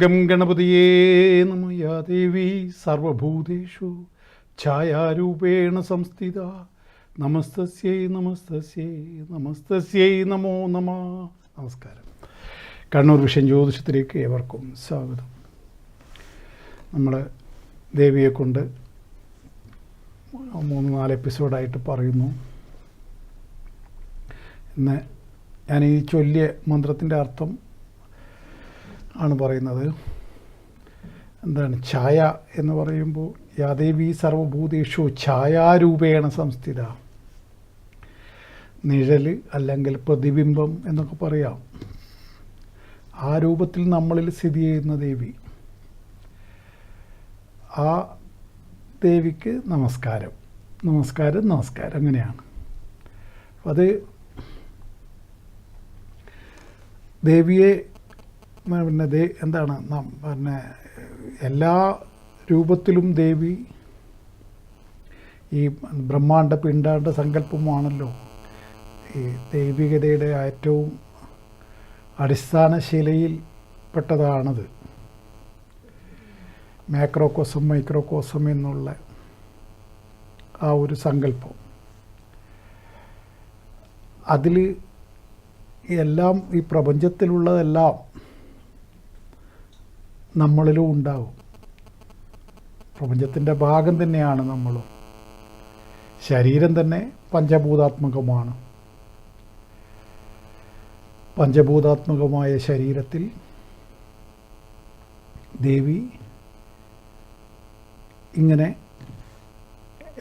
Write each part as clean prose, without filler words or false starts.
Gum ഗണപതിയേ നമഃ. യാ ദേവി സർവഭൂതേഷു ഛായാരൂപേണ സംസ്ഥിത നമസ്തസ്യൈ നമസ്തസ്യൈ നമസ്തസ്യൈ നമോ നമഃ. നമസ്കാരം. കണ്ണൂർ വിഷൻ ജ്യോതിഷത്തിലേക്ക് ഏവർക്കും സ്വാഗതം. നമ്മൾ ദേവിയെക്കൊണ്ട് 3-4 എപ്പിസോഡായിട്ട് പറയുന്നു. ഇന്ന് ഞാൻ ഈ ചൊല്ലിയ മന്ത്രത്തിൻ്റെ അർത്ഥം ആണ് പറയുന്നത്. എന്താണ് ഛായ എന്ന് പറയുമ്പോൾ യാദേവി സർവഭൂതേഷു ഛായാരൂപേണ സംസ്ഥിത. നിഴൽ അല്ലെങ്കിൽ പ്രതിബിംബം എന്നൊക്കെ പറയാം. ആ രൂപത്തിൽ നമ്മളിൽ സ്ഥിതി ചെയ്യുന്ന ദേവി, ആ ദേവിക്ക് നമസ്കാരം നമസ്കാരം നമസ്കാരം അങ്ങനെയാണ്. അത് ദേവിയെ പിന്നെ എന്താണ് പിന്നെ എല്ലാ രൂപത്തിലും ദേവി ഈ ബ്രഹ്മാണ്ട പിണ്ടാണ്ട സങ്കല്പമാണല്ലോ ഈ ദൈവികതയുടെ ഏറ്റവും അടിസ്ഥാന ശിലയിൽ പെട്ടതാണത്. മാക്രോകോസം മൈക്രോകോസം എന്നുള്ള ആ ഒരു സങ്കല്പം, അതിൽ എല്ലാം ഈ പ്രപഞ്ചത്തിലുള്ളതെല്ലാം നമ്മളിലും ഉണ്ടാവും. പ്രപഞ്ചത്തിൻ്റെ ഭാഗം തന്നെയാണ് നമ്മളും. ശരീരം തന്നെ പഞ്ചഭൂതാത്മകമാണ്. പഞ്ചഭൂതാത്മകമായ ശരീരത്തിൽ ദേവി ഇങ്ങനെ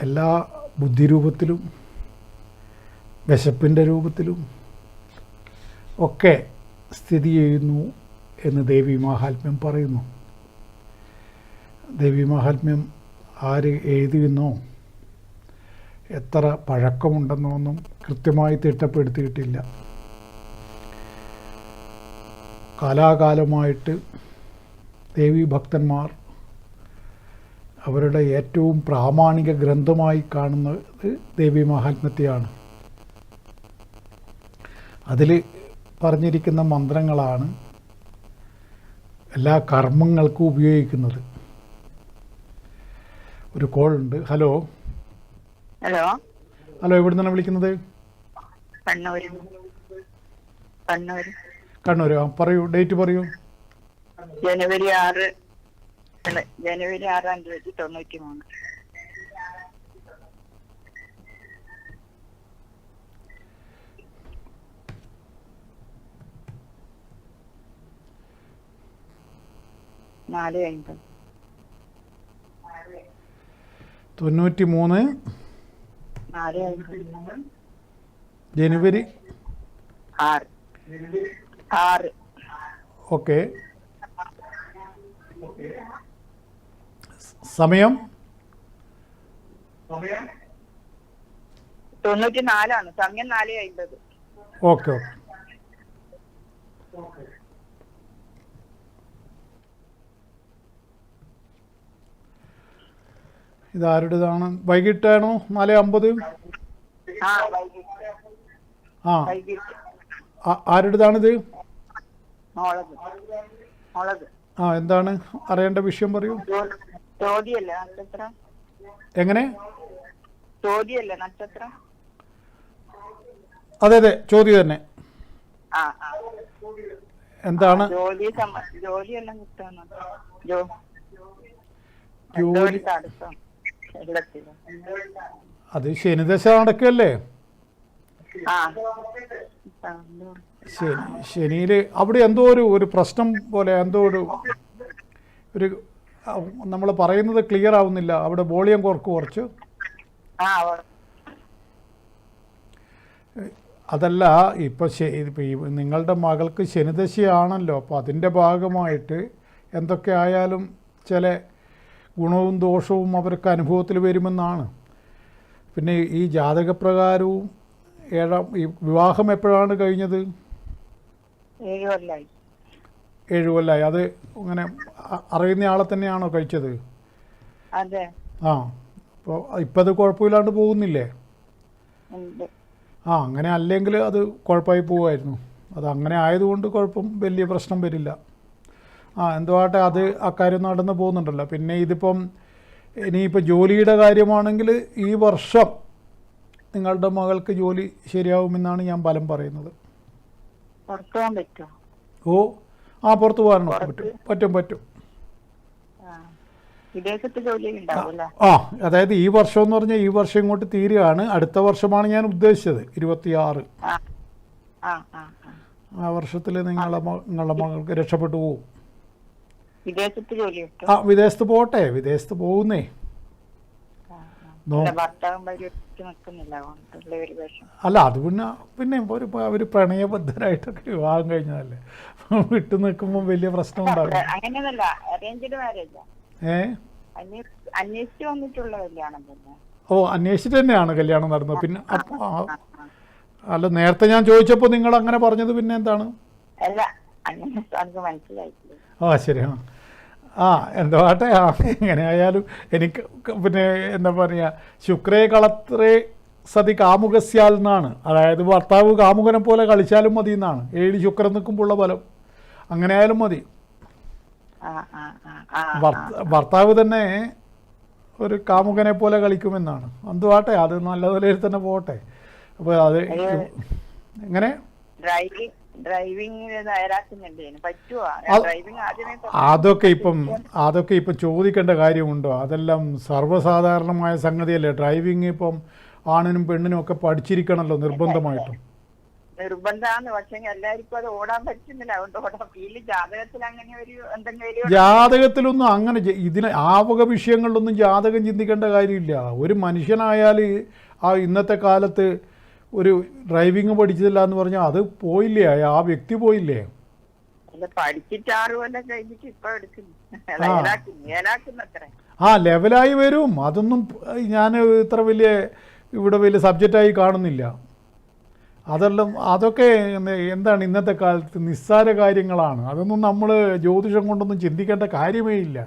എല്ലാ ബുദ്ധിരൂപത്തിലും വിശപ്പിൻ്റെ രൂപത്തിലും ഒക്കെ സ്ഥിതി ചെയ്യുന്നു എന്ന് ദേവി മാഹാത്മ്യം പറയുന്നു. ദേവി മാഹാത്മ്യം ആര് എഴുതിയെന്നോ എത്ര പഴക്കമുണ്ടെന്നോ ഒന്നും കൃത്യമായി തിട്ടപ്പെടുത്തിയിട്ടില്ല. കാലാകാലമായിട്ട് ദേവി ഭക്തന്മാർ അവരുടെ ഏറ്റവും പ്രാമാണിക ഗ്രന്ഥമായി കാണുന്നത് ദേവി മാഹാത്മ്യത്തെയാണ്. അതിൽ പറഞ്ഞിരിക്കുന്ന മന്ത്രങ്ങളാണ് എല്ലാ കർമ്മങ്ങൾക്കും ഉപയോഗിക്കുന്നത്. ഒരു കോൾ ഉണ്ട്. ഹലോ ഹലോ ഹലോ എവിടെ നിന്നാണ് വിളിക്കുന്നത്? കണ്ണൂർ. പറയൂ, ഡേറ്റ് പറയൂ. ജനുവരി 6, 1993. ജനുവരി 6. ഓക്കെ. സമയം 94 സമയം 4:50. ഓക്കെ. ഇതാരുടേതാണ്? വൈകിട്ടാണോ? 4:50. ആരുടേതാണിത്? എന്താണ് അറിയേണ്ട വിഷയം പറയൂ. എങ്ങനെ? അതെ അതെ, ചോദ്യം തന്നെ. എന്താണ് ജോലി? അത് ശനിദശ നടക്കല്ലേ? ശനിയിൽ അവിടെ എന്തോ ഒരു പ്രശ്നം പോലെ, എന്തോ ഒരു നമ്മൾ പറയുന്നത് ക്ലിയർ ആവുന്നില്ല. അവിടെ വോളിയം കുറച്ച്. അതല്ല, ഇപ്പം നിങ്ങളുടെ മകൾക്ക് ശനിദശയാണല്ലോ. അപ്പോൾ അതിൻ്റെ ഭാഗമായിട്ട് എന്തൊക്കെ ആയാലും ചില ഗുണവും ദോഷവും അവർക്ക് അനുഭവത്തിൽ വരുമെന്നാണ്. പിന്നെ ഈ ജാതകപ്രകാരവും ഈ വിവാഹം എപ്പോഴാണ് കഴിഞ്ഞത്? 7 കൊല്ലമായി. അത് അങ്ങനെ അറിയുന്ന ആളെ തന്നെയാണോ കഴിച്ചത്? അപ്പോൾ ഇപ്പം അത് കുഴപ്പമില്ലാണ്ട് പോകുന്നില്ലേ? അങ്ങനെ അല്ലെങ്കിൽ അത് കുഴപ്പമായി പോവുമായിരുന്നു. അത് അങ്ങനെ ആയതുകൊണ്ട് വലിയ പ്രശ്നം വരില്ല. എന്തുവാട്ടെ, അത് അക്കാര്യം നടന്നു പോകുന്നുണ്ടല്ലോ. പിന്നെ ഇതിപ്പം ഇനിയിപ്പോൾ ജോലിയുടെ കാര്യമാണെങ്കിൽ ഈ വർഷം നിങ്ങളുടെ മകൾക്ക് ജോലി ശരിയാവുമെന്നാണ് ഞാൻ ഫലം പറയുന്നത്. പുറത്തു പോകാൻ പറ്റുമോ? പുറത്ത് പോകാനോ? പറ്റും. വിദേശത്ത് ജോലി ഉണ്ടാവില്ല. അതായത് ഈ വർഷം എന്ന് പറഞ്ഞാൽ ഈ വർഷം ഇങ്ങോട്ട് തീരുകയാണ്. അടുത്ത വർഷമാണ് ഞാൻ ഉദ്ദേശിച്ചത്, 26. ആ വർഷത്തിൽ നിങ്ങളുടെ മകൾക്ക് രക്ഷപ്പെട്ടു പോകും. വിദേശത്ത് ജോലി വിദേശത്ത് പോട്ടെ, വിദേശത്ത് പോകുന്നേ. അല്ല, അത് പിന്നെ അവർ പ്രണയബദ്ധരായിട്ടൊക്കെ വിവാഹം കഴിഞ്ഞതല്ലേ, വിട്ടു നിൽക്കുമ്പോൾ വലിയ പ്രശ്നം ഉണ്ടാവില്ല. അന്വേഷിച്ചിട്ട് തന്നെയാണ് കല്യാണം നടന്നത്. പിന്നെ അല്ല, നേരത്തെ ഞാൻ ചോദിച്ചപ്പോൾ നിങ്ങൾ അങ്ങനെ പറഞ്ഞത് പിന്നെ എന്താണ്? ശരി. എന്താട്ടെ, എങ്ങനെ ആയാലും എനിക്ക് പിന്നെ എന്താ പറയുക, ശുക്രേ കളത്രേ സതി കാമുകസ്യാൽ എന്നാണ്. അതായത് ഭർത്താവ് കാമുകനെ പോലെ കളിച്ചാലും മതി എന്നാണ്. 7 ശുക്രൻ നിൽക്കുമ്പോഴുള്ള ഫലം. അങ്ങനെ ആയാലും മതി. ഭർത്താവ് തന്നെ ഒരു കാമുകനെ പോലെ കളിക്കുമെന്നാണ്. എന്തുവാട്ടെ, അത് നല്ലതുപോലെ തന്നെ പോട്ടെ. അപ്പോൾ അത് എങ്ങനെ അതൊക്കെ ഇപ്പം ചോദിക്കേണ്ട കാര്യമുണ്ടോ? അതെല്ലാം സർവ്വസാധാരണമായ സംഗതിയല്ലേ. ഡ്രൈവിംഗ് ഇപ്പം ആണിനും പെണ്ണിനും ഒക്കെ പഠിച്ചിരിക്കണമല്ലോ നിർബന്ധമായിട്ടും. നിർബന്ധമാണ്. പക്ഷെ എല്ലാവർക്കും അത് ഓടാൻ പറ്റുന്നില്ല. ജാതകത്തിലൊന്നും അങ്ങനെ ഇതിന് വക വിഷയങ്ങളിലൊന്നും ജാതകം ചിന്തിക്കേണ്ട കാര്യമില്ല. ഒരു മനുഷ്യനായാൽ ഇന്നത്തെ കാലത്ത് ഒരു ഡ്രൈവിംഗ് പഠിച്ചതില്ല എന്ന് പറഞ്ഞാൽ അത് പോയില്ലേ, ആ വ്യക്തി പോയില്ലേ. ലെവലായി വരും. അതൊന്നും ഞാൻ ഇത്ര ഇവിടെ വലിയ സബ്ജക്റ്റായി കാണുന്നില്ല. അതൊക്കെ എന്താണ് ഇന്നത്തെ കാലത്ത് നിസ്സാര കാര്യങ്ങളാണ്. അതൊന്നും നമ്മൾ ജ്യോതിഷം കൊണ്ടൊന്നും ചിന്തിക്കേണ്ട കാര്യമേ ഇല്ല.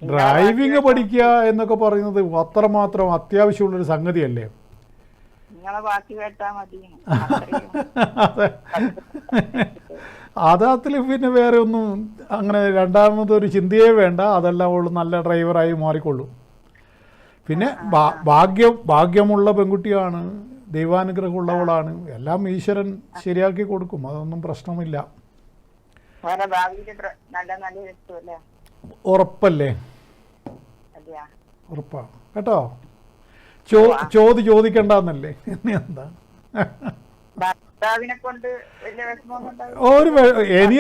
ഡ്രൈവിംഗ് പഠിക്കുക എന്നൊക്കെ പറയുന്നത് അത്രമാത്രം അത്യാവശ്യമുള്ളൊരു സംഗതിയല്ലേ. അതിൽ പിന്നെ വേറെ ഒന്നും അങ്ങനെ രണ്ടാമതൊരു ചിന്തയേ വേണ്ട. അതെല്ലാം അവൾ നല്ല ഡ്രൈവറായി മാറിക്കൊള്ളും. പിന്നെ ഭാഗ്യമുള്ള പെൺകുട്ടിയാണ്, ദൈവാനുഗ്രഹമുള്ളവളാണ്. എല്ലാം ഈശ്വരൻ ശരിയാക്കി കൊടുക്കും. അതൊന്നും പ്രശ്നമില്ല. ഉറപ്പല്ലേ? ഉറപ്പാ കേട്ടോ. ചോദിക്കണ്ടെന്നല്ലേ. എന്താ ഇനി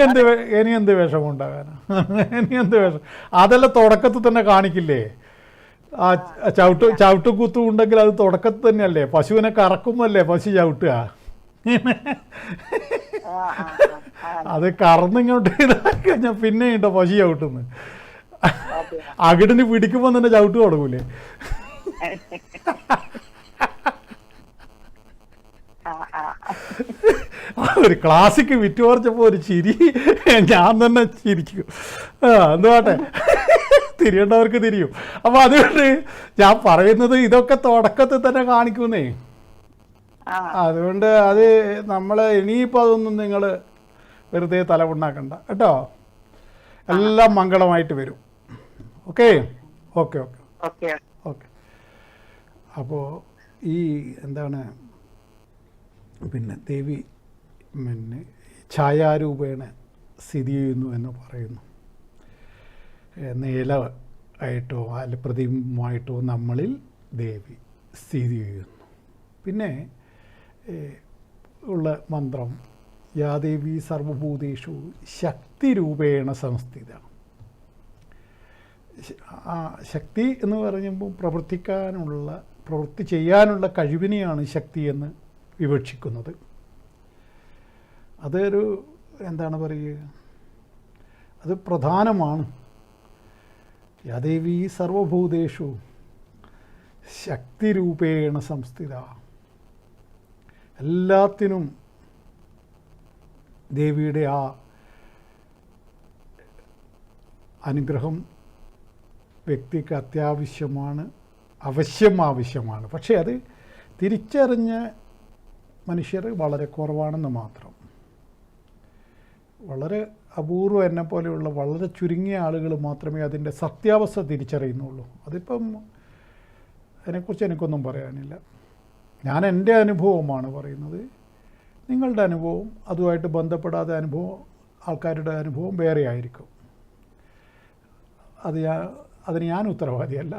എന്ത് വിഷമം ഉണ്ടാകാനാ? അതെല്ലാം തുടക്കത്തിൽ തന്നെ കാണിക്കില്ലേ. ആ ചവിട്ടുകുത്തും ഉണ്ടെങ്കിൽ അത് തുടക്കത്തിൽ തന്നെയല്ലേ. പശുവിനെ കറക്കുമല്ലേ പശു ചവിട്ടുക. അത് കറന്നിങ്ങോട്ട് ഇതാക്കി കഴിഞ്ഞാൽ പിന്നെ ഉണ്ടോ പശു ചവിട്ടുന്നു. അകിടിന് പിടിക്കുമ്പോൾ തന്നെ ചവിട്ട് തുടങ്ങൂലേ. ഒരു ക്ലാസിക്ക് വിറ്റ് പറിച്ചപ്പോൾ ഒരു ചിരി ഞാൻ തന്നെ ചിരിക്കും. എന്തുവാട്ടെ, തിരിയേണ്ടവർക്ക് തിരിയും. അപ്പോൾ അതുകൊണ്ട് ഞാൻ പറയുന്നത് ഇതൊക്കെ തുടക്കത്തിൽ തന്നെ കാണിക്കുന്നേ. അതുകൊണ്ട് അത് നമ്മൾ ഇനിയിപ്പോൾ അതൊന്നും നിങ്ങൾ വെറുതെ തലമുണ്ടാക്കണ്ട കേട്ടോ. എല്ലാം മംഗളമായിട്ട് വരും. ഓക്കെ. അപ്പോൾ ഈ എന്താണ് പിന്നെ ദേവി പിന്നെ ഛായാരൂപേണ സ്ഥിതി ചെയ്യുന്നു എന്ന് പറയുന്നു. നീല ആയിട്ടോ അല്ല പ്രതിബിംബമായിട്ടോ നമ്മളിൽ ദേവി സ്ഥിതി ചെയ്യുന്നു. പിന്നെ ഉള്ള മന്ത്രം യാ ദേവി സർവഭൂതേഷു ശക്തിരൂപേണ സംസ്ഥിത. ശക്തി എന്ന് പറയുമ്പോൾ പ്രവൃത്തി ചെയ്യാനുള്ള കഴിവിനെയാണ് ശക്തി എന്ന് വിവക്ഷിക്കുന്നത്. അതൊരു എന്താണ് പറയുക, അത് പ്രധാനമാണ്. യാദേവി സർവഭൂതേഷു ശക്തിരൂപേണ സംസ്ഥിത. എല്ലാത്തിനും ദേവിയുടെ ആ അനുഗ്രഹം വ്യക്തിക്ക് അത്യാവശ്യമാണ്, ആവശ്യമാണ്. പക്ഷേ അത് തിരിച്ചറിഞ്ഞ മനുഷ്യർ വളരെ കുറവാണെന്ന് മാത്രം. വളരെ അപൂർവം എന്നെ പോലെയുള്ള വളരെ ചുരുങ്ങിയ ആളുകൾ മാത്രമേ അതിൻ്റെ സത്യാവസ്ഥ തിരിച്ചറിയുന്നുള്ളൂ. അതിപ്പം അതിനെക്കുറിച്ച് എനിക്കൊന്നും പറയാനില്ല. ഞാൻ എൻ്റെ അനുഭവമാണ് പറയുന്നത്. നിങ്ങളുടെ അനുഭവം അതുമായിട്ട് ബന്ധപ്പെടാത്ത അനുഭവം, ആൾക്കാരുടെ അനുഭവം വേറെ ആയിരിക്കും. അതിന് ഞാൻ ഉത്തരവാദിയല്ല.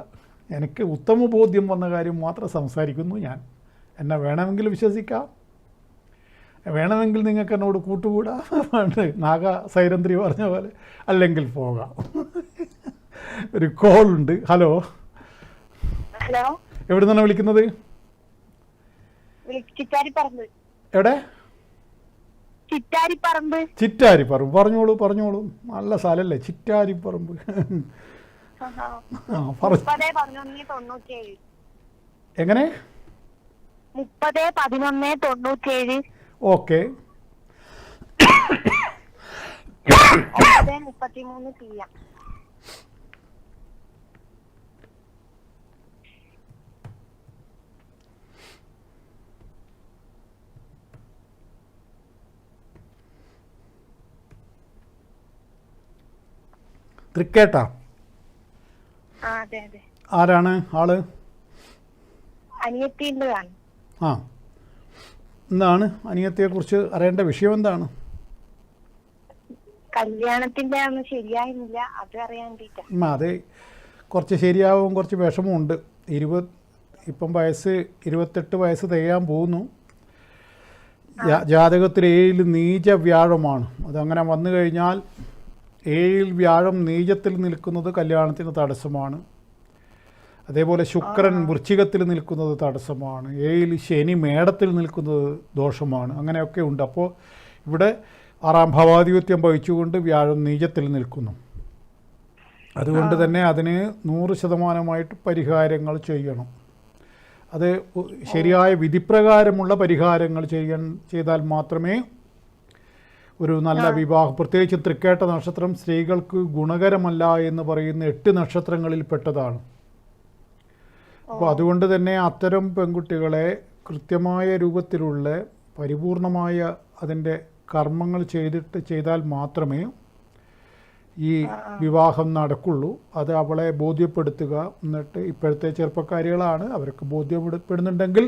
എനിക്ക് ഉത്തമ ബോധ്യം വന്ന കാര്യം മാത്രം സംസാരിക്കുന്നു ഞാൻ. എന്നെ വേണമെങ്കിൽ വിശ്വസിക്കാം, വേണമെങ്കിൽ നിങ്ങൾക്ക് എന്നോട് കൂട്ടുകൂടാം, നാഗ സൈരന്ധ്രി പറഞ്ഞ പോലെ, അല്ലെങ്കിൽ പോകാം. ഒരു കോളുണ്ട്. ഹലോ, ഹലോ, എവിടെ നിന്നാണ് വിളിക്കുന്നത്? ചിറ്റാരിപ്പറമ്പ്. എവിടെ? ചിറ്റാരിപ്പറമ്പ്. ചിറ്റാരിപ്പറമ്പ്. പറഞ്ഞോളൂ പറഞ്ഞോളൂ. നല്ല സ്ഥലമല്ലേ ചിറ്റാരിപ്പറമ്പ്. 30/11/97. എങ്ങനെ? 30/11/97. ഓക്കെ. 9:33 PM. ക്രിക്കറ്റാ? അതെ അതെ. ആരാണ് ആള്? അനിയത്തിൻ്റെതാണ്. ആ, എന്താണ് അനിയത്തിയെക്കുറിച്ച് അറിയേണ്ട വിഷയം? എന്താണ്? കല്യാണത്തിന്റെ ഒന്നും ശരിയായിരുന്നില്ല, അത് അറിയാൻ വേണ്ടിട്ടാ. അതെ, കുറച്ച് ശരിയാവും, കുറച്ച് വിഷമമുണ്ട്. ഇപ്പം വയസ്സ് 28 വയസ്സ് തികയാൻ പോകുന്നു. ജാതകത്തിൽ 7 നീച വ്യാഴമാണ്. അതങ്ങനെ വന്നു കഴിഞ്ഞാൽ 7 വ്യാഴം നീചത്തിൽ നിൽക്കുന്നത് കല്യാണത്തിന് തടസ്സമാണ്. അതേപോലെ ശുക്രൻ വൃശ്ചികത്തിൽ നിൽക്കുന്നത് തടസ്സമാണ്. 7 ശനി മേടത്തിൽ നിൽക്കുന്നത് ദോഷമാണ്. അങ്ങനെയൊക്കെ ഉണ്ട്. അപ്പോൾ ഇവിടെ 6ാം ഭാവാധിപത്യം വഹിച്ചുകൊണ്ട് വ്യാഴം നീചത്തിൽ നിൽക്കുന്നു. അതുകൊണ്ട് തന്നെ അതിന് 100% പരിഹാരങ്ങൾ ചെയ്യണം. അത് ശരിയായ വിധിപ്രകാരമുള്ള പരിഹാരങ്ങൾ ചെയ്താൽ മാത്രമേ ഒരു നല്ല വിവാഹം, പ്രത്യേകിച്ച് തൃക്കേട്ട നക്ഷത്രം സ്ത്രീകൾക്ക് ഗുണകരമല്ല എന്ന് പറയുന്ന 8 നക്ഷത്രങ്ങളിൽ പെട്ടതാണ്. അപ്പോൾ അതുകൊണ്ട് തന്നെ അത്തരം പെൺകുട്ടികളെ കൃത്യമായ രൂപത്തിലുള്ള പരിപൂർണമായ അതിൻ്റെ കർമ്മങ്ങൾ ചെയ്താൽ മാത്രമേ ഈ വിവാഹം നടക്കുള്ളൂ. അത് അവളെ ബോധ്യപ്പെടുത്തുക. എന്നിട്ട് ഇപ്പോഴത്തെ ചെറുപ്പക്കാരികളാണ്, അവർക്ക് ബോധ്യപ്പെടുന്നുണ്ടെങ്കിൽ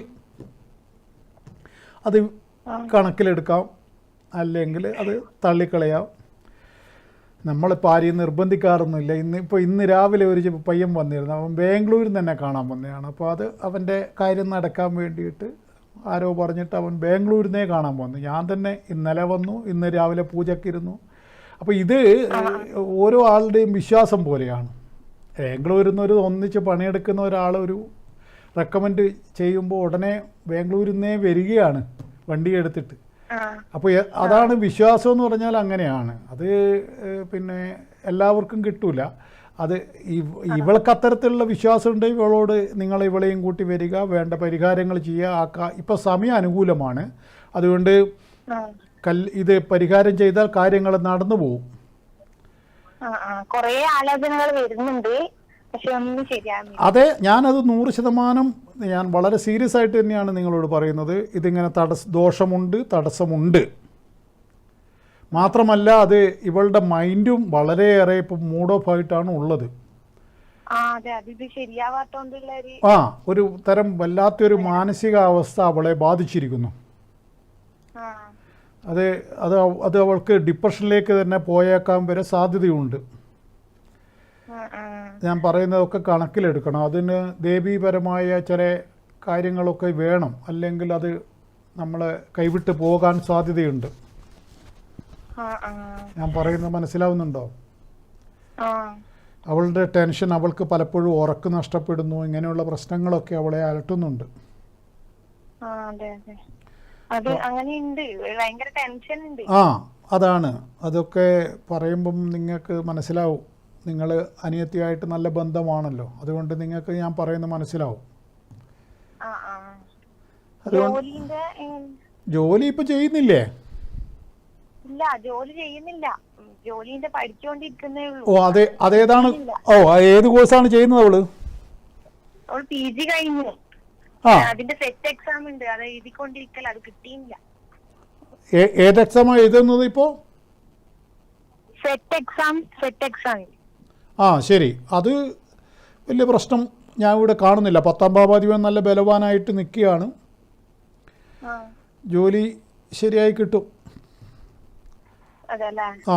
അത് കണക്കിലെടുക്കാം, അല്ലെങ്കിൽ അത് തള്ളിക്കളയാം. നമ്മളിപ്പോൾ ആരെയും നിർബന്ധിക്കാറൊന്നുമില്ല. ഇന്ന് രാവിലെ ഒരു പയ്യൻ വന്നിരുന്നു. അവൻ ബാംഗ്ലൂരിൽ നിന്ന് തന്നെ കാണാൻ വന്നതാണ്. അപ്പോൾ അത് അവൻ്റെ കാര്യം നടക്കാൻ വേണ്ടിയിട്ട് ആരോ പറഞ്ഞിട്ട് അവൻ ബാംഗ്ലൂരിൽ നിന്നേ കാണാൻ വന്നു. ഞാൻ തന്നെ ഇന്നലെ വന്നു, ഇന്ന് രാവിലെ പൂജയ്ക്കിരുന്നു. അപ്പോൾ ഇത് ഓരോ ആളുടെയും വിശ്വാസം പോലെയാണ്. ബാംഗ്ലൂരിൽ നിന്ന് ഒന്നിച്ച് പണിയെടുക്കുന്ന ഒരാൾ ഒരു റെക്കമെൻഡ് ചെയ്യുമ്പോൾ ഉടനെ ബാംഗ്ലൂരിൽ നിന്നേ വരികയാണ് വണ്ടി എടുത്തിട്ട്. അപ്പോൾ അതാണ് വിശ്വാസം എന്ന് പറഞ്ഞാൽ. അങ്ങനെയാണ് അത്. പിന്നെ എല്ലാവർക്കും കിട്ടൂല അത്. ഇവൾക്ക് അത്തരത്തിലുള്ള വിശ്വാസം ഉണ്ടെങ്കിൽ ഇവളോട് നിങ്ങൾ ഇവളെയും കൂട്ടി വരിക, വേണ്ട പരിഹാരങ്ങൾ ചെയ്യുക. ഇപ്പം സമയം അനുകൂലമാണ്. അതുകൊണ്ട് ഇത് പരിഹാരം ചെയ്താൽ കാര്യങ്ങൾ നടന്നു പോകും. കുറേ ആലോചനകൾ വരുന്നുണ്ട്, പക്ഷെ ഒന്നും ശരിയാകുന്നില്ല. അതെ, ഞാനത് 100% ഞാൻ വളരെ സീരിയസ് ആയിട്ട് തന്നെയാണ് നിങ്ങളോട് പറയുന്നത്. ഇതിങ്ങനെ ദോഷമുണ്ട്, തടസ്സമുണ്ട്. മാത്രമല്ല അത് ഇവളുടെ മൈൻഡും വളരെയേറെ ഇപ്പം മൂഡ് ഓഫ് ആയിട്ടാണ് ഉള്ളത്. ഒരു തരം വല്ലാത്തൊരു മാനസികാവസ്ഥ അവളെ ബാധിച്ചിരിക്കുന്നു. അത് അവൾക്ക് ഡിപ്രഷനിലേക്ക് തന്നെ പോയേക്കാൻ വരെ സാധ്യതയുണ്ട്. ഞാൻ പറയുന്നതൊക്കെ കണക്കിലെടുക്കണം. അതിന് ദേവീപരമായ ചില കാര്യങ്ങളൊക്കെ വേണം, അല്ലെങ്കിൽ അത് നമ്മളെ കൈവിട്ട് പോകാൻ സാധ്യതയുണ്ട്. ഞാൻ പറയുന്നത് മനസ്സിലാവുന്നുണ്ടോ? അവളുടെ ടെൻഷൻ, അവൾക്ക് പലപ്പോഴും ഉറക്കം നഷ്ടപ്പെടുന്നു, ഇങ്ങനെയുള്ള പ്രശ്നങ്ങളൊക്കെ അവളെ അലട്ടുന്നുണ്ട്. അതാണ്. അതൊക്കെ പറയുമ്പം നിങ്ങൾക്ക് മനസ്സിലാവും. നിങ്ങൾ അനിയത്തിയായിട്ട് നല്ല ബന്ധമാണല്ലോ, അതുകൊണ്ട് നിങ്ങൾക്ക് ഞാൻ പറയുന്നത് മനസ്സിലാവും. ജോലി ഇപ്പൊ ചെയ്യുന്നില്ലേ? ഇല്ല, ജോലി ചെയ്യുന്നില്ല. ജോലിന്റെ പഠിച്ചുകൊണ്ടിരിക്കുന്നേ ഉള്ളൂ. ഓ അതെ, അതേതാണ്? ഓ, ഏത് കോഴ്സാണ് ചെയ്യുന്നത് അവള്? അവൾ PG കഴിഞ്ഞു. അതിന്റെ സെറ്റ് എക്സാം ഉണ്ട്, അത് എഴുതിക്കൊണ്ടിരിക്കല. അത് കിട്ടിയില്ല. ഏത് എക്സാമാണ് എഴുതുന്നത് ഇപ്പോ? Set exam. ആ ശരി, അത് വലിയ പ്രശ്നം ഞാൻ ഇവിടെ കാണുന്നില്ല. 10ാം ഭാവാധിപൻ നല്ല ബലവാനായിട്ട് നിൽക്കുകയാണ്. ജോലി ശരിയായി കിട്ടും. അതല്ലേ? ആ,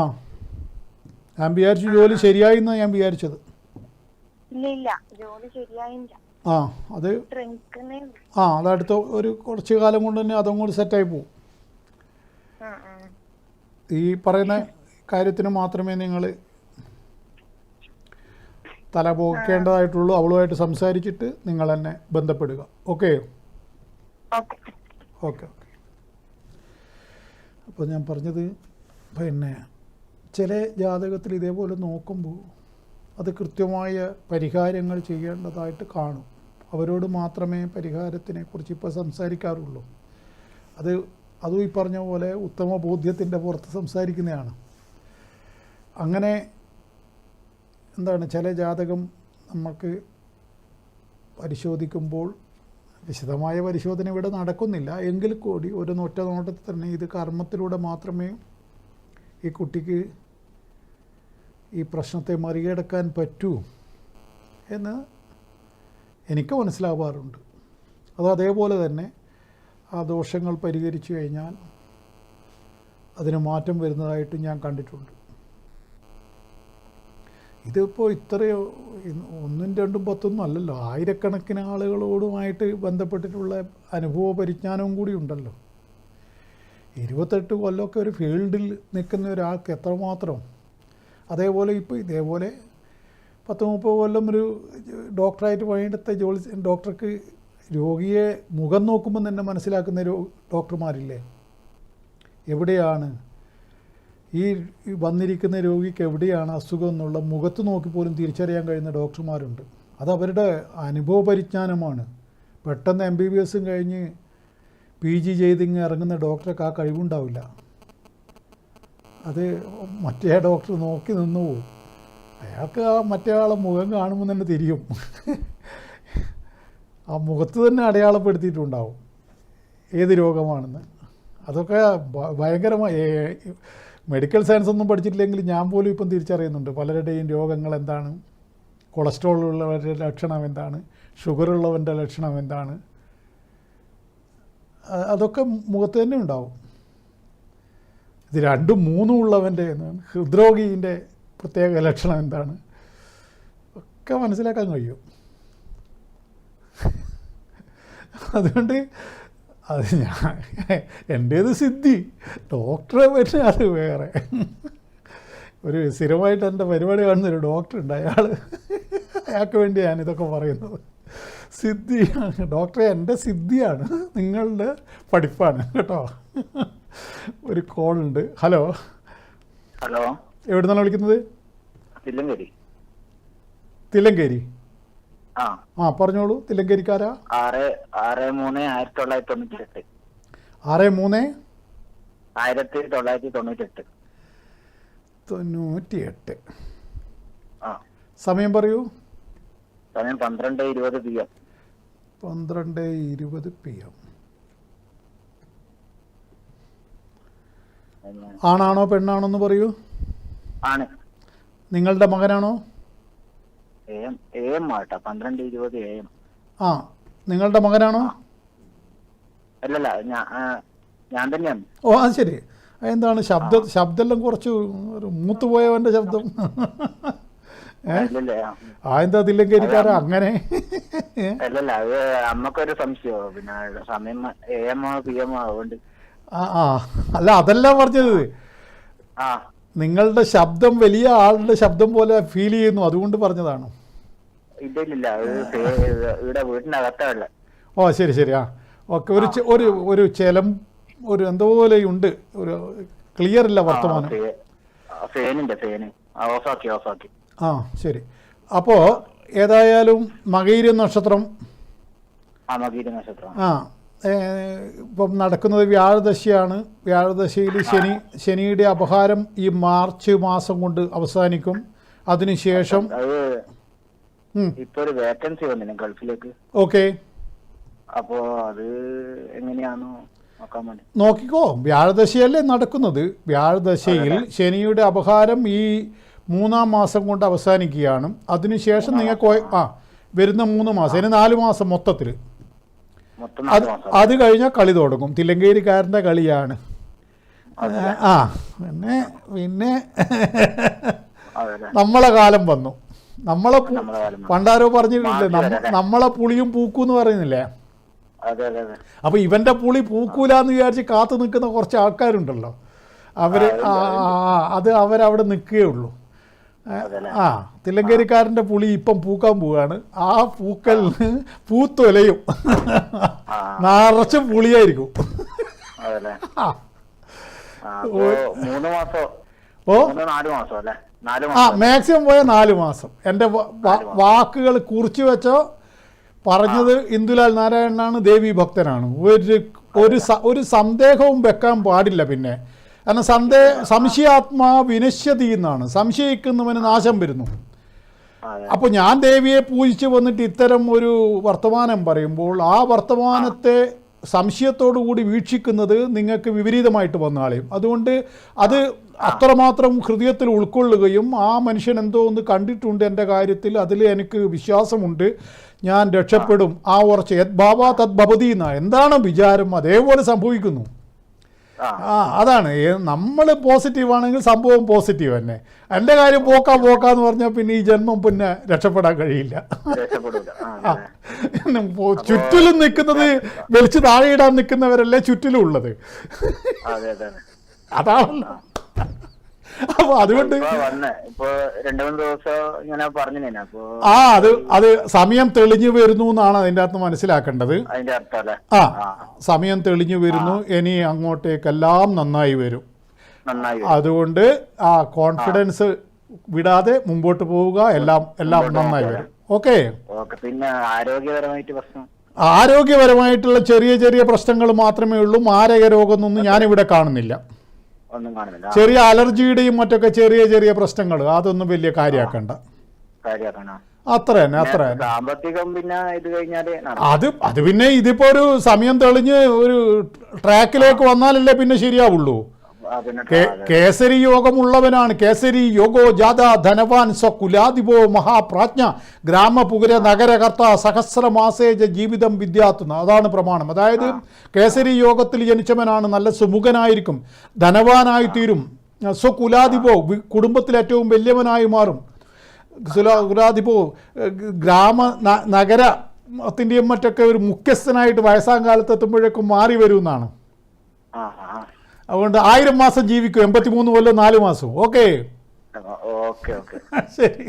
ഞാൻ വിചാരിച്ചു ജോലി ശരിയായി എന്നാണ് ഞാൻ വിചാരിച്ചത്. ഇല്ല, ജോലി ശരിയായില്ല. ആ, അത് അതടുത്ത ഒരു കുറച്ച് കാലം കൊണ്ട് തന്നെ അതങ്ങോട്ട് സെറ്റായി പോകും. ഈ പറയുന്ന കാര്യത്തിന് മാത്രമേ നിങ്ങൾ തല പോക്കേണ്ടതായിട്ടുള്ളൂ. അവളുമായിട്ട് സംസാരിച്ചിട്ട് നിങ്ങൾ എന്നെ ബന്ധപ്പെടുക. Okay okay. ഓക്കെ. അപ്പോൾ ഞാൻ പറഞ്ഞത്, പിന്നെ ചില ജാതകത്തിൽ ഇതേപോലെ നോക്കുമ്പോൾ അത് കൃത്യമായ പരിഹാരങ്ങൾ ചെയ്യേണ്ടതായിട്ട് കാണും. അവരോട് മാത്രമേ പരിഹാരത്തിനെ കുറിച്ച് ഇപ്പോൾ സംസാരിക്കാറുള്ളൂ. അതും ഈ പറഞ്ഞ പോലെ ഉത്തമ ബോധ്യത്തിൻ്റെ പുറത്ത് സംസാരിക്കുന്നതാണ്. അങ്ങനെ എന്താണ്, ചില ജാതകം നമുക്ക് പരിശോധിക്കുമ്പോൾ വിശദമായ പരിശോധന ഇവിടെ നടക്കുന്നില്ല എങ്കിൽ കൂടി ഒരു ഒറ്റ നോട്ടത്തിൽ തന്നെ ഇത് കർമ്മത്തിലൂടെ മാത്രമേ ഈ കുട്ടിക്ക് ഈ പ്രശ്നത്തെ മറികടക്കാൻ പറ്റൂ എന്ന് എനിക്ക് മനസ്സിലാവാറുണ്ട്. അതേപോലെ തന്നെ ആ ദോഷങ്ങൾ പരിഹരിച്ചു കഴിഞ്ഞാൽ അതിന് മാറ്റം വരുന്നതായിട്ട് ഞാൻ കണ്ടിട്ടുണ്ട്. ഇതിപ്പോൾ ഇത്രയോ 1ഉം 2ഉം 10ഒന്നും അല്ലല്ലോ, ആയിരക്കണക്കിന് ആളുകളോടുമായിട്ട് ബന്ധപ്പെട്ടിട്ടുള്ള അനുഭവ പരിജ്ഞാനവും കൂടി ഉണ്ടല്ലോ. 28 കൊല്ലമൊക്കെ ഒരു ഫീൽഡിൽ നിൽക്കുന്ന ഒരാൾക്ക് എത്രമാത്രം. അതേപോലെ ഇപ്പോൾ ഇതേപോലെ 10-30 കൊല്ലം ഒരു ഡോക്ടറായിട്ട് പണിയെടുത്ത ഡോക്ടർക്ക് രോഗിയെ മുഖം നോക്കുമ്പോൾ തന്നെ മനസ്സിലാക്കുന്ന ഡോക്ടർമാരില്ലേ? എവിടെയാണ് ഈ വന്നിരിക്കുന്ന രോഗിക്ക് എവിടെയാണ് അസുഖം എന്നുള്ള മുഖത്ത് നോക്കി പോലും തിരിച്ചറിയാൻ കഴിയുന്ന ഡോക്ടർമാരുണ്ട്. അത് അവരുടെ അനുഭവ പരിജ്ഞാനമാണ്. പെട്ടെന്ന് MBBS കഴിഞ്ഞ് PG ചെയ്തിങ്ങ് ഇറങ്ങുന്ന ഡോക്ടർക്ക് ആ കഴിവുണ്ടാവില്ല. അത് മറ്റേ ഡോക്ടർ നോക്കി നിന്നു പോകും. അയാൾക്ക് ആ മറ്റേ ആളെ മുഖം കാണുമ്പോൾ തന്നെ തിരിയും. ആ മുഖത്ത് തന്നെ അടയാളപ്പെടുത്തിയിട്ടുണ്ടാവും ഏത് രോഗമാണെന്ന്. അതൊക്കെ ഭയങ്കരമായി മെഡിക്കൽ സയൻസ് ഒന്നും പഠിച്ചിട്ടില്ലെങ്കിൽ ഞാൻ പോലും ഇപ്പം തിരിച്ചറിയുന്നുണ്ട് പലരുടെയും രോഗങ്ങൾ എന്താണ്, കൊളസ്ട്രോൾ ഉള്ളവരുടെ ലക്ഷണം എന്താണ്, ഷുഗർ ഉള്ളവൻ്റെ ലക്ഷണം എന്താണ്, അതൊക്കെ മുഖത്ത് തന്നെ ഉണ്ടാവും. ഇത് 2ഉം 3ഉം ഉള്ളവൻ്റെ ഹൃദ്രോഗീൻ്റെ പ്രത്യേക ലക്ഷണം എന്താണ് ഒക്കെ മനസ്സിലാക്കാൻ കഴിയും. അതുകൊണ്ട് അത് എൻ്റേത് സിദ്ധി, ഡോക്ടറെ പറ്റി അത് വേറെ. ഒരു സ്ഥിരമായിട്ട് എൻ്റെ പരിപാടി കാണുന്നൊരു ഡോക്ടറുണ്ട്, അയാൾക്ക് വേണ്ടി ഞാനിതൊക്കെ പറയുന്നത്. സിദ്ധിയാണ് ഡോക്ടറെ, എൻ്റെ സിദ്ധിയാണ്, നിങ്ങളുടെ പഠിപ്പാണ് കേട്ടോ. ഒരു കോളുണ്ട്. ഹലോ. ഹലോ, എവിടെ നിന്നാണ് വിളിക്കുന്നത്? തില്ലങ്കേരി. തില്ലങ്കേരി. ആ പറഞ്ഞോളൂ. തില്ലങ്കരിക്കാരാ? 6/3/1998. 6/3/1998. സമയം പറയൂ. സമയം 12:20 PM. 12:20 PM. ആണാണോ പെണ്ണാണോ എന്ന് പറയൂ. ആണ്. നിങ്ങളുടെ മകനാണോ? AM ആട്ടാ, 12:20 AM. ആ, നിങ്ങളുടെ മകനാണോ? അല്ലല്ല, ഞാൻ തന്നെയാണ്. ഓ, അത് ശരി. എന്താണ് ശബ്ദമെല്ലാം കുറച്ച് മൂത്തുപോയവൻ്റെ ശബ്ദം? എന്താ തില്ലങ്കരിക്കാരാ അങ്ങനെ? അല്ലല്ല, അത് അമ്മക്കൊരു സംശയമോ, പിന്നെ സമയം AM PM അതുകൊണ്ട്. അല്ല, അതല്ല പറഞ്ഞത്. നിങ്ങളുടെ ശബ്ദം വലിയ ആളുടെ ശബ്ദം പോലെ ഫീൽ ചെയ്യുന്നു, അതുകൊണ്ട് പറഞ്ഞതാണ്. ഇല്ല, ഇവിടെ വീട്ടിനകത്തുള്ള. ഓ ശരി ശരി. ഓക്കെ. ഒരു ചെലം ഒരു എന്തോ പോലെയുണ്ട്, ഒരു ക്ലിയർ ഇല്ല വർത്തമാനം. ശരി. അപ്പോൾ ഏതായാലും മകയിര നക്ഷത്രം. ഇപ്പം നടക്കുന്നത് വ്യാഴദശയാണ്. വ്യാഴദശയിൽ ശനിയുടെ അപഹാരം ഈ മാർച്ച് മാസം കൊണ്ട് അവസാനിക്കും. അതിനുശേഷം ഇപ്പൊ ഒരു വേക്കൻസി വന്നില്ല ഗൾഫിലേക്ക്. ഓക്കെ. അപ്പോ അത് എങ്ങനെയാണോ? നോക്കാൻ വേണ്ടി. നോക്കിക്കോ, വ്യാഴദശയല്ലേ നടക്കുന്നത്. വ്യാഴദശയിൽ ശനിയുടെ അപഹാരം ഈ 3-ാം മാസം കൊണ്ട് അവസാനിക്കുകയാണ്. അതിനുശേഷം നിങ്ങൾക്ക് വരുന്ന 3 മാസം, ഇനി 4 മാസം മൊത്തത്തിൽ. മൊത്തം 4 മാസം. അത് കഴിഞ്ഞാൽ കളി തുടങ്ങും. തില്ലങ്കേരിക്കാരൻ്റെ കളിയാണ്. പിന്നെ അതെ. നമ്മളെ കാലം വന്നു. നമ്മളെ നമ്മളെ കാലം വന്നു. പണ്ടാരോ പറഞ്ഞിട്ടില്ലേ, നമ്മളെ പുളിയും പൂക്കും എന്ന് പറയുന്നില്ലേ. അതെ അതെ അതെ. അപ്പോൾ ഇവൻ്റെ പുളി പൂക്കൂലെന്ന് വിചാരിച്ച് കാത്തു നിൽക്കുന്ന കുറച്ച് ആൾക്കാരുണ്ടല്ലോ. അവരവിടെ നിൽക്കുകയുള്ളൂ. തില്ലങ്കേരിക്കാരൻ്റെ പുളി ഇപ്പം പൂക്കാൻ പോവുകയാണ്. ആ പൂക്കൽ പൂത്തൊലയും നിറച്ചും പുളിയായിരിക്കും. അതല്ലേ. ആ 3 മാസോ 4 മാസം അല്ലേ? 4 മാസം മാക്സിമം പോയ 4 മാസം. എൻ്റെ വാക്കുകൾ കുറിച്ചു വെച്ചോ. പറഞ്ഞത് ഇന്ദുലാൽ നാരായണനാണ്, ദേവി ഭക്തനാണ്. ഒരു സന്ദേഹവും വെക്കാൻ പാടില്ല. പിന്നെ കാരണം സംശയാത്മാ വിനശ്യതി എന്നാണ്. സംശയിക്കുന്നവന് നാശം വരുന്നു. അപ്പോൾ ഞാൻ ദേവിയെ പൂജിച്ച് വന്നിട്ട് ഇത്തരം ഒരു വർത്തമാനം പറയുമ്പോൾ ആ വർത്തമാനത്തെ സംശയത്തോടു കൂടി വീക്ഷിക്കുന്നത് നിങ്ങൾക്ക് വിപരീതമായിട്ട് വന്നാളെയും. അതുകൊണ്ട് അത് അത്രമാത്രം ഹൃദയത്തിൽ ഉൾക്കൊള്ളുകയും ആ മനുഷ്യൻ എന്തോ ഒന്ന് കണ്ടിട്ടുണ്ട് എൻ്റെ കാര്യത്തിൽ, അതിൽ എനിക്ക് വിശ്വാസമുണ്ട്, ഞാൻ രക്ഷപ്പെടും, ആ ഉറച്ച യത് ഭാവ തത് ഭവതി എന്നാ. എന്താണ് വിചാരം അതേപോലെ സംഭവിക്കുന്നു. അതാണ് നമ്മൾ പോസിറ്റീവ് ആണെങ്കിൽ സംഭവം പോസിറ്റീവ് തന്നെ. എൻ്റെ കാര്യം പോക്കാന്ന് പറഞ്ഞാൽ പിന്നെ ഈ ജന്മം പിന്നെ രക്ഷപ്പെടാൻ കഴിയില്ല. ചുറ്റിലും നിൽക്കുന്നത് വെളിച്ച് താഴെയിടാൻ നിൽക്കുന്നവരല്ലേ ചുറ്റിലും ഉള്ളത്. അതാണല്ലോ. അപ്പൊ അതുകൊണ്ട് അത് സമയം തെളിഞ്ഞു വരുന്നു എന്നാണ് അതിൻ്റെ അകത്ത് മനസ്സിലാക്കേണ്ടത്. സമയം തെളിഞ്ഞു വരുന്നു. ഇനി അങ്ങോട്ടേക്കെല്ലാം നന്നായി വരും. അതുകൊണ്ട് കോൺഫിഡൻസ് വിടാതെ മുമ്പോട്ട് പോവുക. എല്ലാം നന്നായി വരും. ഓക്കെ. പിന്നെ ആരോഗ്യപരമായിട്ടുള്ള ചെറിയ പ്രശ്നങ്ങൾ മാത്രമേ ഉള്ളൂ. മാരക രോഗമൊന്നും ഞാനിവിടെ കാണുന്നില്ല. ചെറിയ അലർജിയുടെയും മറ്റൊക്കെ ചെറിയ പ്രശ്നങ്ങൾ, അതൊന്നും വലിയ കാര്യമാക്കണ്ട. അത്ര തന്നെ. സാമ്പത്തികം പിന്നെ ഇത് കഴിഞ്ഞാല് അത് പിന്നെ ഇതിപ്പോ ഒരു സമയം തെളിഞ്ഞ് ഒരു ട്രാക്കിലേക്ക് വന്നാലല്ലേ പിന്നെ ശരിയാവുള്ളൂ. കേസരി യോഗമുള്ളവനാണ്. കേസരി യോഗോ ജാത ധനവാൻ സ്വകുലാധിപോ മഹാപ്രാജ്ഞ ഗ്രാമപുര നഗരകർത്ത സഹസ്രമാസേജ ജീവിതം വിദ്യാത്തുന്ന. അതാണ് പ്രമാണം. അതായത് കേസരി യോഗത്തിൽ ജനിച്ചവനാണ് നല്ല സുമുഖനായിരിക്കും, ധനവാനായി തീരും. സ്വകുലാധിപോ കുടുംബത്തിൽ ഏറ്റവും വലിയവനായി മാറും. കുലാധിപോ നഗരത്തിൻ്റെയും മറ്റൊക്കെ ഒരു മുഖ്യസ്ഥനായിട്ട് വയസ്സാം കാലത്ത് എത്തുമ്പോഴേക്കും മാറി വരുമെന്നാണ്. അതുകൊണ്ട് 1000 മാസം ജീവിക്കും. 83 കൊല്ലം 4 മാസം. ഓക്കെ. ശരി.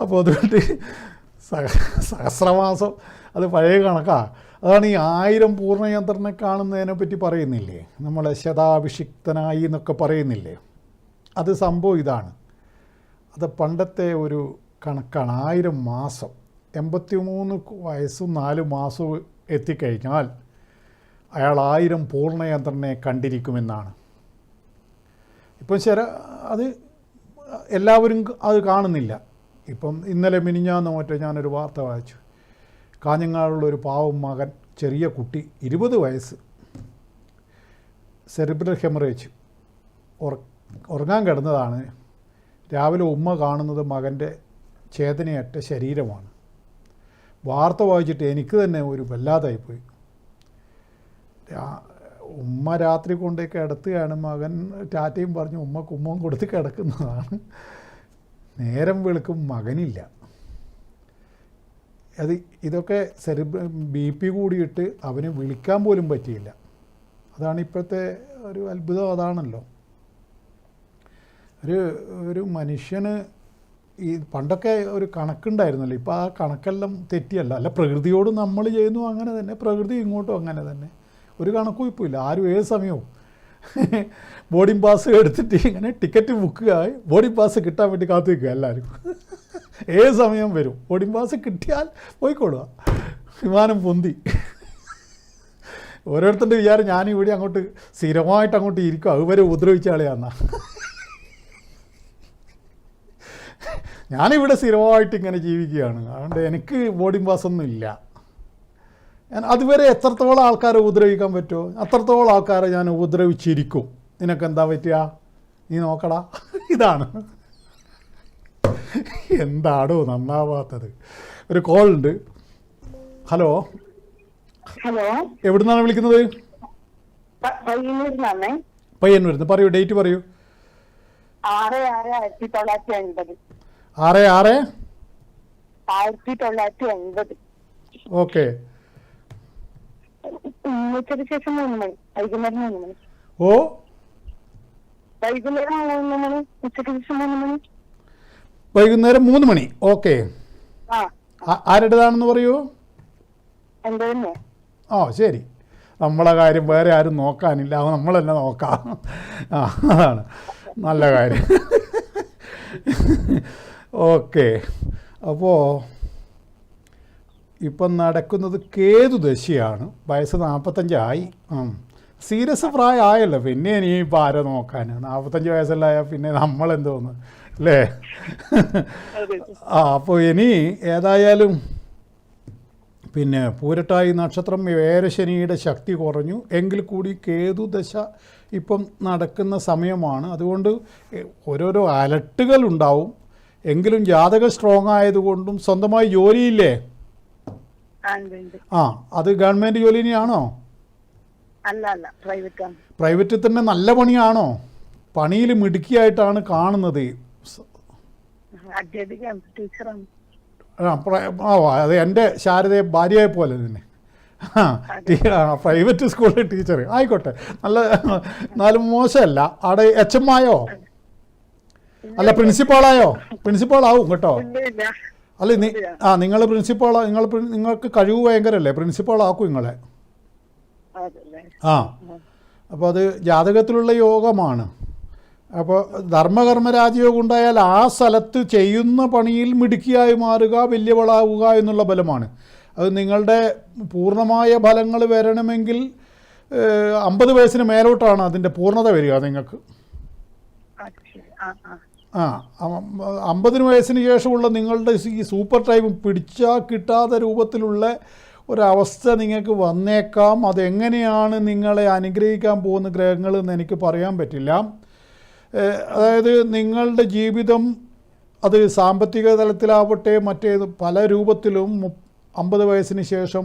അപ്പോൾ അതുകൊണ്ട് സഹസ്രമാസം അത് പഴയ കണക്കാ. അതാണ് ഈ 1000 പൂർണ്ണയന്ത്രനെ കാണുന്നതിനെ പറ്റി പറയുന്നില്ലേ, നമ്മൾ ശതാഭിഷിക്തനായി എന്നൊക്കെ പറയുന്നില്ലേ. അത് സംഭവം ഇതാണ്. അത് പണ്ടത്തെ ഒരു കണക്കാണ്. 1000 മാസം 83 വയസ്സും 4 മാസവും എത്തിക്കഴിഞ്ഞാൽ അയാൾ 1000 പൂർണ്ണയന്ത്രനെ കണ്ടിരിക്കുമെന്നാണ്. ഇപ്പം അത് എല്ലാവരും അത് കാണുന്നില്ല. ഇപ്പം ഇന്നലെ മിനിഞ്ഞാന്ന് മറ്റോ ഞാനൊരു വാർത്ത വായിച്ചു. കാഞ്ഞങ്ങാടുള്ളൊരു പാവം മകൻ, ചെറിയ കുട്ടി, 20 വയസ്സ്, സെറിബ്രൽ ഹെമറേജ്, ഉറങ്ങാൻ കിടന്നതാണ്. രാവിലെ ഉമ്മ കാണുന്നത് മകൻ്റെ ചേതനയറ്റ ശരീരമാണ്. വാർത്ത വായിച്ചിട്ട് എനിക്ക് തന്നെ ഒരു വല്ലാതായിപ്പോയി. ഉമ്മ രാത്രി കൊണ്ടേ കിടത്തുകയാണ്. മകൻ ടാറ്റയും പറഞ്ഞ് ഉമ്മക്ക് ഉമ്മയും കൊടുത്ത് കിടക്കുന്നതാണ്. നേരം വെളുക്കും മകനില്ല. ഇതൊക്കെ BP കൂടിയിട്ട് അവനെ വിളിക്കാൻ പോലും പറ്റിയില്ല. അതാണ് ഇപ്പോഴത്തെ ഒരു അത്ഭുതം. അതാണല്ലോ ഒരു മനുഷ്യന് ഈ പണ്ടൊക്കെ ഒരു കണക്കുണ്ടായിരുന്നല്ലോ. ഇപ്പോൾ ആ കണക്കെല്ലാം തെറ്റിയല്ല. അല്ല, പ്രകൃതിയോട് നമ്മൾ ചെയ്യുന്നു അങ്ങനെ തന്നെ, പ്രകൃതി ഇങ്ങോട്ടും അങ്ങനെ തന്നെ. ഒരു കണക്കും ഇപ്പോൾ ഇല്ല. ആരും ഏത് സമയവും ബോർഡിംഗ് പാസ് എടുത്തിട്ട് ഇങ്ങനെ ടിക്കറ്റ് ബുക്ക് ആയി ബോർഡിംഗ് പാസ് കിട്ടാൻ വേണ്ടി കാത്തു നിൽക്കുക എല്ലാവരും. ഏത് സമയം വരും. ബോർഡിംഗ് പാസ് കിട്ടിയാൽ പോയിക്കൊള്ളുക. വിമാനം പൊന്തി. ഓരോരുത്തരുടെ വിചാരം ഞാനിവിടെ അങ്ങോട്ട് സ്ഥിരമായിട്ട് അങ്ങോട്ട് ഇരിക്കും, അതുവരെ ഉപദ്രവിച്ച ആളെയാന്നാ. ഞാനിവിടെ സ്ഥിരമായിട്ട് ഇങ്ങനെ ജീവിക്കുകയാണ്. അതുകൊണ്ട് എനിക്ക് ബോർഡിംഗ് പാസ്സൊന്നും ഇല്ല. അതുവരെ എത്രത്തോളം ആൾക്കാരെ ഉപദ്രവിക്കാൻ പറ്റുമോ അത്രത്തോളം ആൾക്കാരെ ഞാൻ ഉപദ്രവിച്ചിരിക്കും. നിനക്കെന്താ പറ്റുക? നീ നോക്കടാ. ഇതാണ് എന്താടോ നന്നാവാത്തത്. ഒരു കോൾ ഉണ്ട്. ഹലോ, ഹലോ, എവിടുന്നാണ് വിളിക്കുന്നത്? പയ്യന്നൂരിന്ന്. പറയൂ, ഡേറ്റ് പറയൂ. 6/6/1950. 6/6/1950. ഓക്കെ. ഉച്ചയ്ക്ക് ശേഷം 3 മണി, വൈകുന്നേരം 3 മണി. ഓ, വൈകുന്നേരം 3 മണി, ഉച്ചയ്ക്ക് ശേഷം 3 മണി. വൈകുന്നേരം 3 മണി. ഓക്കെ. ആ, ആരുടേതാണെന്ന് പറയൂ. എന്റെ തന്നെ. ഓ ശരി, നമ്മളെ കാര്യം വേറെ ആരും നോക്കാനില്ല, നമ്മൾ തന്നെ നോക്കാം. ആ, അതാണ് നല്ല കാര്യം. ഓക്കെ. അപ്പോൾ ഇപ്പം നടക്കുന്നത് കേതു ദശയാണ്. വയസ്സ് 45 സീരിയസ് പ്രായമായല്ലോ, പിന്നെ ഇനിയിപ്പോൾ ആരോ നോക്കാൻ? 45 വയസ്സല്ലായാൽ പിന്നെ നമ്മളെന്തോന്ന് അല്ലേ? അപ്പോൾ ഇനി ഏതായാലും പിന്നെ പൂരട്ടായി നക്ഷത്രം വേരശനിയുടെ ശക്തി കുറഞ്ഞു എങ്കിൽ കൂടി കേതുദശ ഇപ്പം നടക്കുന്ന സമയമാണ്. അതുകൊണ്ട് ഓരോരോ അലട്ടുകൾ ഉണ്ടാവും. എങ്കിലും ജാതകം സ്ട്രോങ് ആയതുകൊണ്ടും സ്വന്തമായി ജോലിയില്ലേ? അത് ഗവൺമെൻറ് ജോലി തന്നെയാണോ? പ്രൈവറ്റിൽ തന്നെ നല്ല പണിയാണോ? പണിയിൽ മിടുക്കിയായിട്ടാണ് കാണുന്നത്. അത് എൻ്റെ ശാരദയെ ഭാര്യയെ പോലെ തന്നെ. പ്രൈവറ്റ് സ്കൂളിലെ ടീച്ചർ ആയിക്കോട്ടെ, നല്ല എന്നാലും മോശമല്ല. അവിടെ HM ആയോ? അല്ല, പ്രിൻസിപ്പാളായോ? പ്രിൻസിപ്പാളാവും കേട്ടോ. അല്ല, നിങ്ങൾ പ്രിൻസിപ്പാൾ, നിങ്ങൾക്ക് കഴിവ് ഭയങ്കരല്ലേ, പ്രിൻസിപ്പാളാക്കും നിങ്ങളെ. അപ്പോൾ അത് ജാതകത്തിലുള്ള യോഗമാണ്. അപ്പോൾ ധർമ്മകർമ്മ രാജയോഗം ഉണ്ടായാൽ ആ സ്ഥലത്ത് ചെയ്യുന്ന പണിയിൽ മിടുക്കിയായി മാറുക, വലിയവളാവുക എന്നുള്ള ബലമാണ്. അത് നിങ്ങളുടെ പൂർണ്ണമായ ഫലങ്ങൾ വരണമെങ്കിൽ 50 വയസ്സിന് മേലോട്ടാണ് അതിൻ്റെ പൂർണ്ണത വരിക നിങ്ങൾക്ക്. 50 വയസ്സിന് ശേഷമുള്ള നിങ്ങളുടെ ഈ സൂപ്പർ ടൈം പിടിച്ചാൽ കിട്ടാത്ത രൂപത്തിലുള്ള ഒരവസ്ഥ നിങ്ങൾക്ക് വന്നേക്കാം. അതെങ്ങനെയാണ് നിങ്ങളെ അനുഗ്രഹിക്കാൻ പോകുന്ന ഗ്രഹങ്ങൾ എന്ന് എനിക്ക് പറയാൻ പറ്റില്ല. അതായത് നിങ്ങളുടെ ജീവിതം അത് സാമ്പത്തിക തലത്തിലാവട്ടെ മറ്റേത് പല രൂപത്തിലും 50 വയസ്സിന് ശേഷം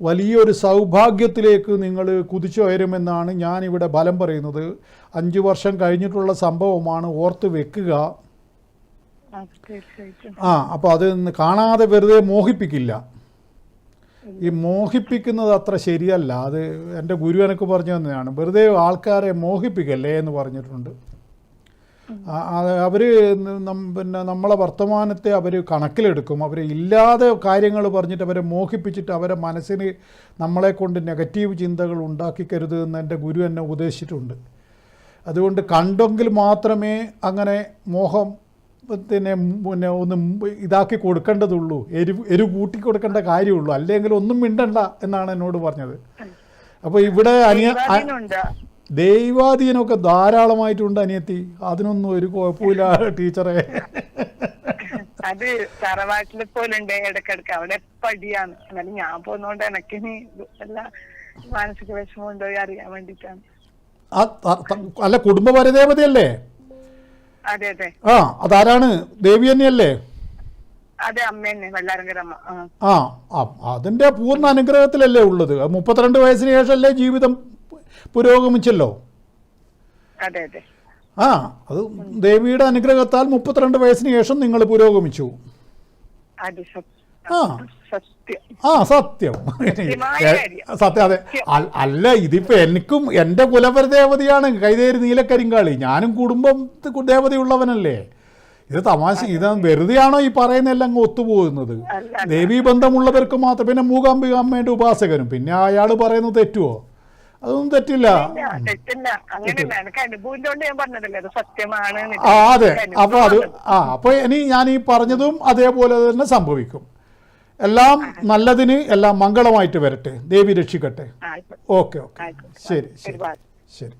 വലിയൊരു സൗഭാഗ്യത്തിലേക്ക് നിങ്ങൾ കുതിച്ചുയരുമെന്നാണ് ഞാനിവിടെ ഫലം പറയുന്നത്. 5 വർഷം കഴിഞ്ഞിട്ടുള്ള സംഭവമാണ്, ഓർത്ത് വെക്കുക. അപ്പോൾ അത് കാണാതെ വെറുതെ മോഹിപ്പിക്കില്ല. ഈ മോഹിപ്പിക്കുന്നത് അത്ര ശരിയല്ല. അത് എൻ്റെ ഗുരു എനിക്ക് പറഞ്ഞു തന്നെയാണ്. വെറുതെ ആൾക്കാരെ മോഹിപ്പിക്കല്ലേ എന്ന് പറഞ്ഞിട്ടുണ്ട്. അവർ പിന്നെ നമ്മളെ വർത്തമാനത്തെ അവർ കണക്കിലെടുക്കും. അവർ ഇല്ലാതെ കാര്യങ്ങൾ പറഞ്ഞിട്ട് അവരെ മോഹിപ്പിച്ചിട്ട് അവരെ മനസ്സിന് നമ്മളെ കൊണ്ട് നെഗറ്റീവ് ചിന്തകൾ ഉണ്ടാക്കിക്കരുത് എന്ന് എൻ്റെ ഗുരു എന്നെ ഉപദേശിച്ചിട്ടുണ്ട്. അതുകൊണ്ട് കണ്ടെങ്കിൽ മാത്രമേ അങ്ങനെ മോഹം പിന്നെ ഒന്ന് ഇതാക്കി കൊടുക്കേണ്ടതുള്ളൂ, എരു കൂട്ടി കൊടുക്കേണ്ട കാര്യമുള്ളൂ. അല്ലെങ്കിൽ ഒന്നും മിണ്ടണ്ട എന്നാണ് എന്നോട് പറഞ്ഞത്. അപ്പോൾ ഇവിടെ ദൈവാധീനമൊക്കെ ധാരാളമായിട്ടുണ്ട് അനിയത്തി. അതിനൊന്നും ഒരു കുഴപ്പമില്ല ടീച്ചറെ. അത് തറവാട്ടിലെ പോലെ ഉണ്ട്, ഇടക്കിടക്ക് അവിടെ പടിയാണ്. എന്നാലും ഞാൻ പോകുന്നോണ്ട് എനക്കിനി എല്ലാ മാനസിക വിഷമം ഉണ്ടോ അറിയാൻ വേണ്ടിട്ടാണ്. അല്ല, കുടുംബ പരദേവതയല്ലേ? അതെ അതെ. അതാരാണ്? ദേവി തന്നെയല്ലേ? അതെ, അമ്മ തന്നെ, വെള്ളാരങ്കര അമ്മ. അതിന്റെ പൂർണ്ണ അനുഗ്രഹത്തിലല്ലേ ഉള്ളത്. 32 വയസ്സിന് ശേഷമല്ലേ ജീവിതം പുരോഗമിച്ചല്ലോ. അതെ അതെ. അത് ദേവിയുടെ അനുഗ്രഹത്താൽ 32 വയസ്സിന് ശേഷം നിങ്ങൾ പുരോഗമിച്ചു. സത്യം സത്യം. അതെ. അല്ല, ഇതിപ്പോ എനിക്കും എൻ്റെ കുലപരദേവതയാണ് കൈതേരി നീലക്കരിങ്കാളി. ഞാനും കുടുംബം ദേവതയുള്ളവനല്ലേ. ഇത് തമാശ, ഇത് വെറുതെയാണോ ഈ പറയുന്നതെല്ലാം അങ്ങ് ഒത്തുപോകുന്നത്? ദേവീ ബന്ധമുള്ളവർക്ക് മാത്രം. പിന്നെ മൂകാംബിക അമ്മയുടെ ഉപാസകനും. പിന്നെ അയാൾ പറയുന്നത് തെറ്റുമോ? അതൊന്നും തെറ്റില്ല. അതെ. അപ്പോൾ ഇനി ഞാൻ ഈ പറഞ്ഞതും അതേപോലെ തന്നെ സംഭവിക്കും. എല്ലാം നല്ലതിന്, എല്ലാം മംഗളമായിട്ട് വരട്ടെ. ദേവി രക്ഷിക്കട്ടെ. ഓക്കെ ഓക്കെ, ശരി ശരി ശരി.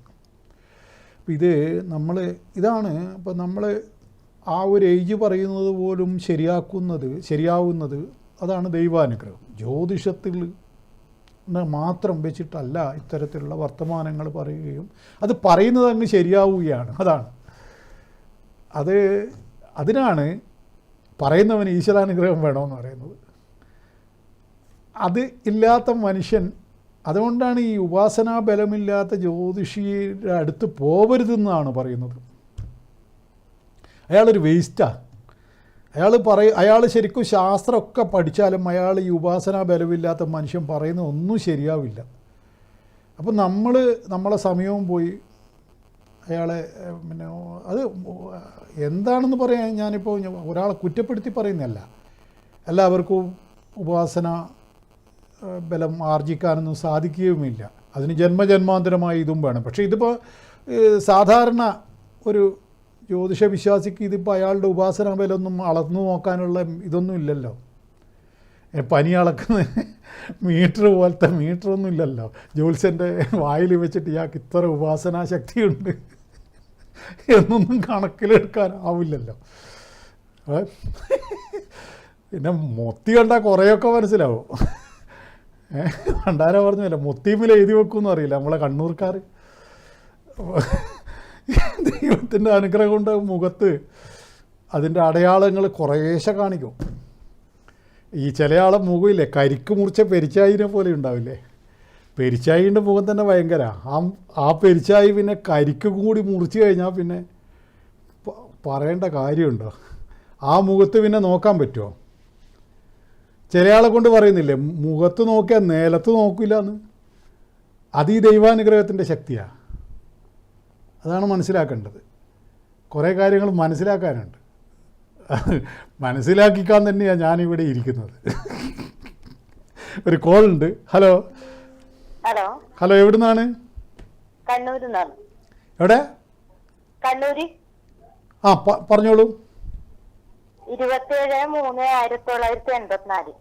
ഇത് നമ്മൾ ഇതാണ് ഇപ്പം നമ്മൾ ആ ഒരു ഏജ് പറയുന്നത് പോലും ശരിയാവുന്നത് അതാണ് ദൈവാനുഗ്രഹം. ജ്യോതിഷത്തിൽ മാത്രം വെച്ചിട്ടല്ല ഇത്തരത്തിലുള്ള വർത്തമാനങ്ങൾ പറയുകയും അത് പറയുന്നത് അങ്ങ് ശരിയാവുകയാണ്. അതിനാണ് പറയുന്നവന് ഈശ്വരാനുഗ്രഹം വേണമെന്ന് പറയുന്നത്. അത് ഇല്ലാത്ത മനുഷ്യൻ, അതുകൊണ്ടാണ് ഈ ഉപാസനാ ബലമില്ലാത്ത ജ്യോതിഷിയുടെ അടുത്ത് പോകരുതെന്നാണ് പറയുന്നത്. അയാളൊരു വേസ്റ്റാണ്. അയാൾ ശരിക്കും ശാസ്ത്രമൊക്കെ പഠിച്ചാലും അയാൾ ഈ ഉപാസനാ ബലമില്ലാത്ത മനുഷ്യൻ പറയുന്നത് ഒന്നും ശരിയാവില്ല. അപ്പം നമ്മളെ സമയവും പോയി അയാളെ പിന്നെ അത് എന്താണെന്ന് പറയാൻ ഞാനിപ്പോൾ ഒരാളെ കുറ്റപ്പെടുത്തി പറയുന്നതല്ല. എല്ലാവർക്കും ഉപാസന ബലം ആർജിക്കാനൊന്നും സാധിക്കുകയുമില്ല. അതിന് ജന്മജന്മാന്തരമായി ഇതും വേണം. പക്ഷേ ഇതിപ്പോൾ സാധാരണ ഒരു ജ്യോതിഷ വിശ്വാസിക്ക് ഇതിപ്പോൾ അയാളുടെ ഉപാസനാ ബലമൊന്നും അളന്നു നോക്കാനുള്ള ഇതൊന്നും ഇല്ലല്ലോ. പനി അളക്കുന്ന മീറ്റർ പോലത്തെ മീറ്ററൊന്നും ഇല്ലല്ലോ. ജ്യോത്സ്യൻ്റെ വായിൽ വെച്ചിട്ട് ഇയാൾക്ക് ഇത്ര ഉപാസനാ ശക്തിയുണ്ട് എന്നൊന്നും കണക്കിലെടുക്കാനാവില്ലല്ലോ. പിന്നെ മൊത്തി കണ്ടാൽ കുറേയൊക്കെ മനസ്സിലാവും. ഭണ്ഡാര പറഞ്ഞില്ല, മൊത്തിമിൽ എഴുതി വെക്കുമെന്ന് അറിയില്ല നമ്മളെ കണ്ണൂർക്കാർ. ദൈവത്തിൻ്റെ അനുഗ്രഹം കൊണ്ട് മുഖത്ത് അതിൻ്റെ അടയാളങ്ങൾ കുറേശ്ശെ കാണിക്കും. ഈ ചില ആളെ മുഖമില്ലേ, കരിക്ക് മുറിച്ച പെരിച്ചായിനെ പോലെ ഉണ്ടാവില്ലേ. പെരിച്ചായിൻ്റെ മുഖം തന്നെ ഭയങ്കര. ആ പെരിച്ചായി പിന്നെ കരിക്ക് കൂടി മുറിച്ച് കഴിഞ്ഞാൽ പിന്നെ പറയേണ്ട കാര്യമുണ്ടോ? ആ മുഖത്ത് പിന്നെ നോക്കാൻ പറ്റുമോ? ചില ആളെ കൊണ്ട് പറയുന്നില്ലേ, മുഖത്ത് നോക്കിയാൽ നിലത്ത് നോക്കില്ല എന്ന്. അത് ഈ ദൈവാനുഗ്രഹത്തിൻ്റെ ശക്തിയാണ്. അതാണ് മനസ്സിലാക്കേണ്ടത്. കുറേ കാര്യങ്ങൾ മനസ്സിലാക്കാനുണ്ട്. മനസ്സിലാക്കിക്കാൻ തന്നെയാണ് ഞാനിവിടെ ഇരിക്കുന്നത്. ഒരു കോൾ ഉണ്ട്. ഹലോ. ഹലോ. ഹലോ, എവിടുന്നാണ്? കണ്ണൂരിൽ നിന്നാണ്. എവിടെ? കണ്ണൂര്. ആ പറഞ്ഞോളൂ. 27/3/1984.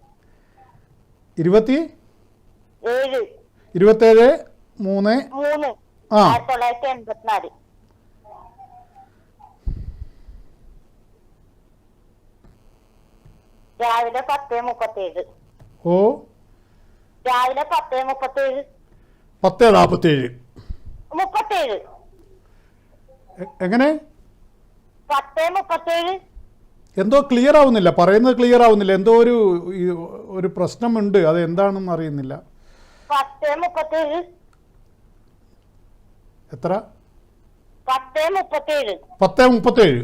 27/3/1984. രാവിലെ 10:37. ഓ, രാവിലെ 10:37. 10:47. 37. എങ്ങനെ? 10:37. എന്തോ ക്ലിയർ ആവുന്നില്ല, പറയുന്നത് ക്ലിയർ ആവുന്നില്ല. എന്തോ ഒരു പ്രശ്നമുണ്ട്, അത് എന്താണെന്ന് അറിയുന്നില്ല. 10:37. എത്ര? 10:37. 10:37.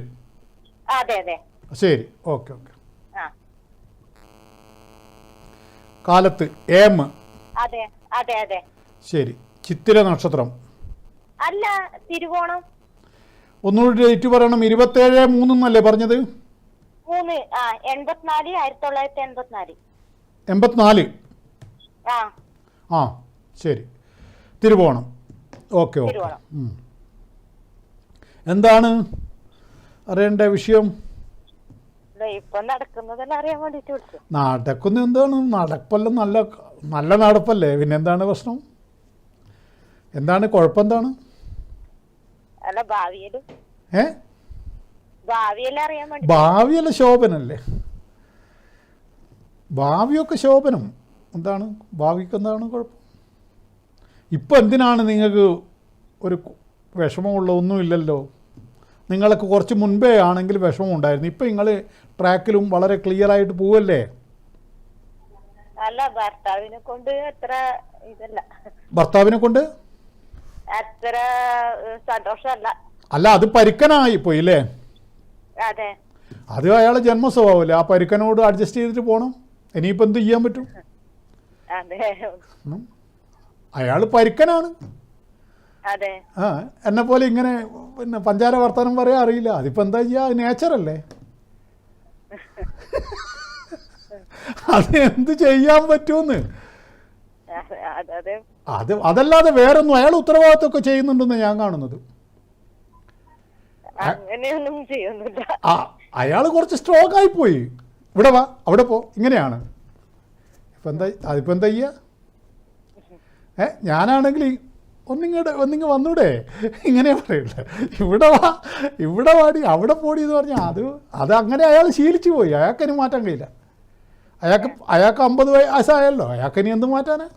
അതെ അതെ. ശരി, ഓക്കെ. ആ, കാലത്ത് AM. അതെ അതെ അതെ. ശരി. ചിത്തിര നക്ഷത്രം. അല്ല, തിരുവോണം. ഒന്നുകൂടി ഡേറ്റ് പറയണം. 27/3 എന്നല്ലേ പറഞ്ഞത്? 1984. 84. ആ ആ, ശരി. തിരുവോണം. ഓക്കെ. തിരുവോണം. എന്താണ് അറിയേണ്ട വിഷയം? ഇപ്പൊ നടക്കുന്നതെല്ലാം അറിയാൻ വേണ്ടിട്ട് വിളിച്ചു. നടക്കുന്ന എന്താണ്? നടപ്പെല്ലാം നല്ല നടപ്പല്ലേ, പിന്നെ എന്താണ് പ്രശ്നം? എന്താണ് കുഴപ്പം? എന്താണ്? അല്ല, ഭാവിയില് അറിയാൻ വേണ്ടി. ഭാവിയല്ല, ശോഭനല്ലേ. ഭാവിയൊക്കെ ശോഭനം. എന്താണ് ഭാവിക്ക് എന്താണ് കുഴപ്പം? ഇപ്പം എന്തിനാണ് നിങ്ങൾക്ക് ഒരു വിഷമമുള്ള ഒന്നുമില്ലല്ലോ. നിങ്ങൾക്ക് കുറച്ച് മുൻപേ ആണെങ്കിൽ വിഷമം ഉണ്ടായിരുന്നു. ഇപ്പം നിങ്ങൾ ട്രാക്കിലും വളരെ ക്ലിയർ ആയിട്ട് പോവല്ലേ. അല്ല, ഭർത്താവിനെ കൊണ്ട് അത്ര ഇതല്ല. ഭർത്താവിനെ കൊണ്ട് അത്ര സന്തോഷമല്ല. അല്ല, അത് പരുക്കനായി പോയി അല്ലേ? അതെ. അത് അയാളെ ജന്മസ്വഭാവമല്ലേ. ആ പരുക്കനോട് അഡ്ജസ്റ്റ് ചെയ്തിട്ട് പോകണം. ഇനിയിപ്പോൾ എന്ത് ചെയ്യാൻ പറ്റും? അതെ. അയാൾ പരുക്കനാണ്. അതെ. ആ, എന്നെ പോലെ ഇങ്ങനെ പിന്നെ പഞ്ചാര വർത്തമാനം പറയാൻ അറിയില്ല. അതിപ്പോൾ എന്താ ചെയ്യുക? അത് നേച്ചറല്ലേ. അത് എന്ത് ചെയ്യാൻ പറ്റുമെന്ന്. അതല്ലാതെ വേറൊന്നും അയാൾ ഉത്തരവാദിത്തമൊക്കെ ചെയ്യുന്നുണ്ടെന്ന് ഞാൻ കാണുന്നത്. അങ്ങനെയൊന്നും ചെയ്യുന്നില്ല. അയാൾ കുറച്ച് സ്ട്രോങ് ആയിപ്പോയി. ഇവിടെ വാ, അവിടെ പോ, ഇങ്ങനെയാണ്. ഇപ്പം അതിപ്പോൾ എന്താ ചെയ്യുക? ഞാനാണെങ്കിൽ ഒന്നിങ്ങ് വന്നൂടെ, ഇങ്ങനെ പറയില്ല. ഇവിടെ വാടി, അവിടെ പോടി എന്ന് പറഞ്ഞാൽ അത് അങ്ങനെ അയാൾ ശീലിച്ചു പോയി. അയാൾക്കിനി മാറ്റാൻ കഴിയില്ല. അയാൾക്ക് 50 വയസ്സായല്ലോ, അയാൾക്കിനി എന്ത് മാറ്റാനാ?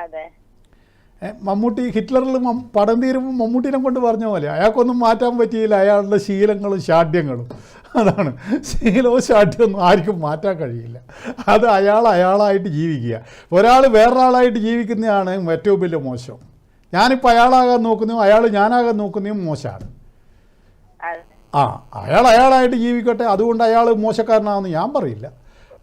അതെ മമ്മൂട്ടി ഹിറ്റ്ലറിൽ പടം തീരുമ്പോൾ മമ്മൂട്ടിനെ കൊണ്ട് പറഞ്ഞ പോലെ അയാൾക്കൊന്നും മാറ്റാൻ പറ്റിയില്ല അയാളുടെ ശീലങ്ങളും ശാഠ്യങ്ങളും. അതാണ് ശീലവും ശാഠ്യമൊന്നും ആർക്കും മാറ്റാൻ കഴിയില്ല. അത് അയാളായിട്ട് ജീവിക്കുക. ഒരാൾ വേറൊരാളായിട്ട് ജീവിക്കുന്നതാണ് ഏറ്റവും വലിയ മോശം. ഞാനിപ്പോൾ അയാളാകാൻ നോക്കുന്നതും അയാൾ ഞാനാകാൻ നോക്കുന്നതും മോശമാണ്. അയാളായിട്ട് ജീവിക്കട്ടെ, അതുകൊണ്ട് അയാൾ മോശക്കാരനാണെന്ന് ഞാൻ പറയില്ല.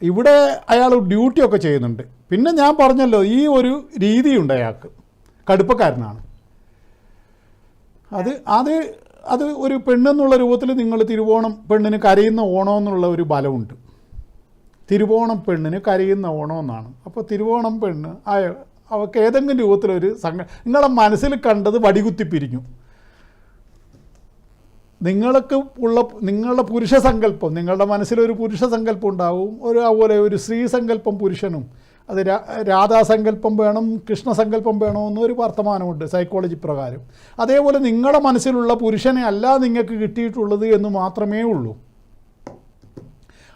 ഇവിടെ അയാൾ ഡ്യൂട്ടിയൊക്കെ ചെയ്യുന്നുണ്ട്. പിന്നെ ഞാൻ പറഞ്ഞല്ലോ ഈ ഒരു രീതിയുണ്ട് അയാൾക്ക്, കടുപ്പക്കാരനാണ്. അത് ഒരു പെണ്ണെന്നുള്ള രൂപത്തിൽ നിങ്ങൾ തിരുവോണം പെണ്ണിന് കരയുന്ന ഓണം എന്നുള്ള ഒരു ബലമുണ്ട്. തിരുവോണം പെണ്ണിന് കരയുന്ന ഓണം എന്നാണ്. അപ്പോൾ തിരുവോണം പെണ്ണ് അവർക്ക് ഏതെങ്കിലും രൂപത്തിലൊരു നിങ്ങളെ മനസ്സിൽ കണ്ടത് വടികുത്തിപ്പിരിഞ്ഞു. നിങ്ങളുടെ പുരുഷ സങ്കല്പം, നിങ്ങളുടെ മനസ്സിലൊരു പുരുഷ സങ്കല്പം ഉണ്ടാവും, അതുപോലെ ഒരു സ്ത്രീ സങ്കല്പം പുരുഷനും, അത് രാധാസങ്കല്പം വേണം കൃഷ്ണസങ്കല്പം വേണമെന്നൊരു വർത്തമാനമുണ്ട് സൈക്കോളജി പ്രകാരം. അതേപോലെ നിങ്ങളുടെ മനസ്സിലുള്ള പുരുഷനെ അല്ല നിങ്ങൾക്ക് കിട്ടിയിട്ടുള്ളത് എന്ന് മാത്രമേ ഉള്ളൂ.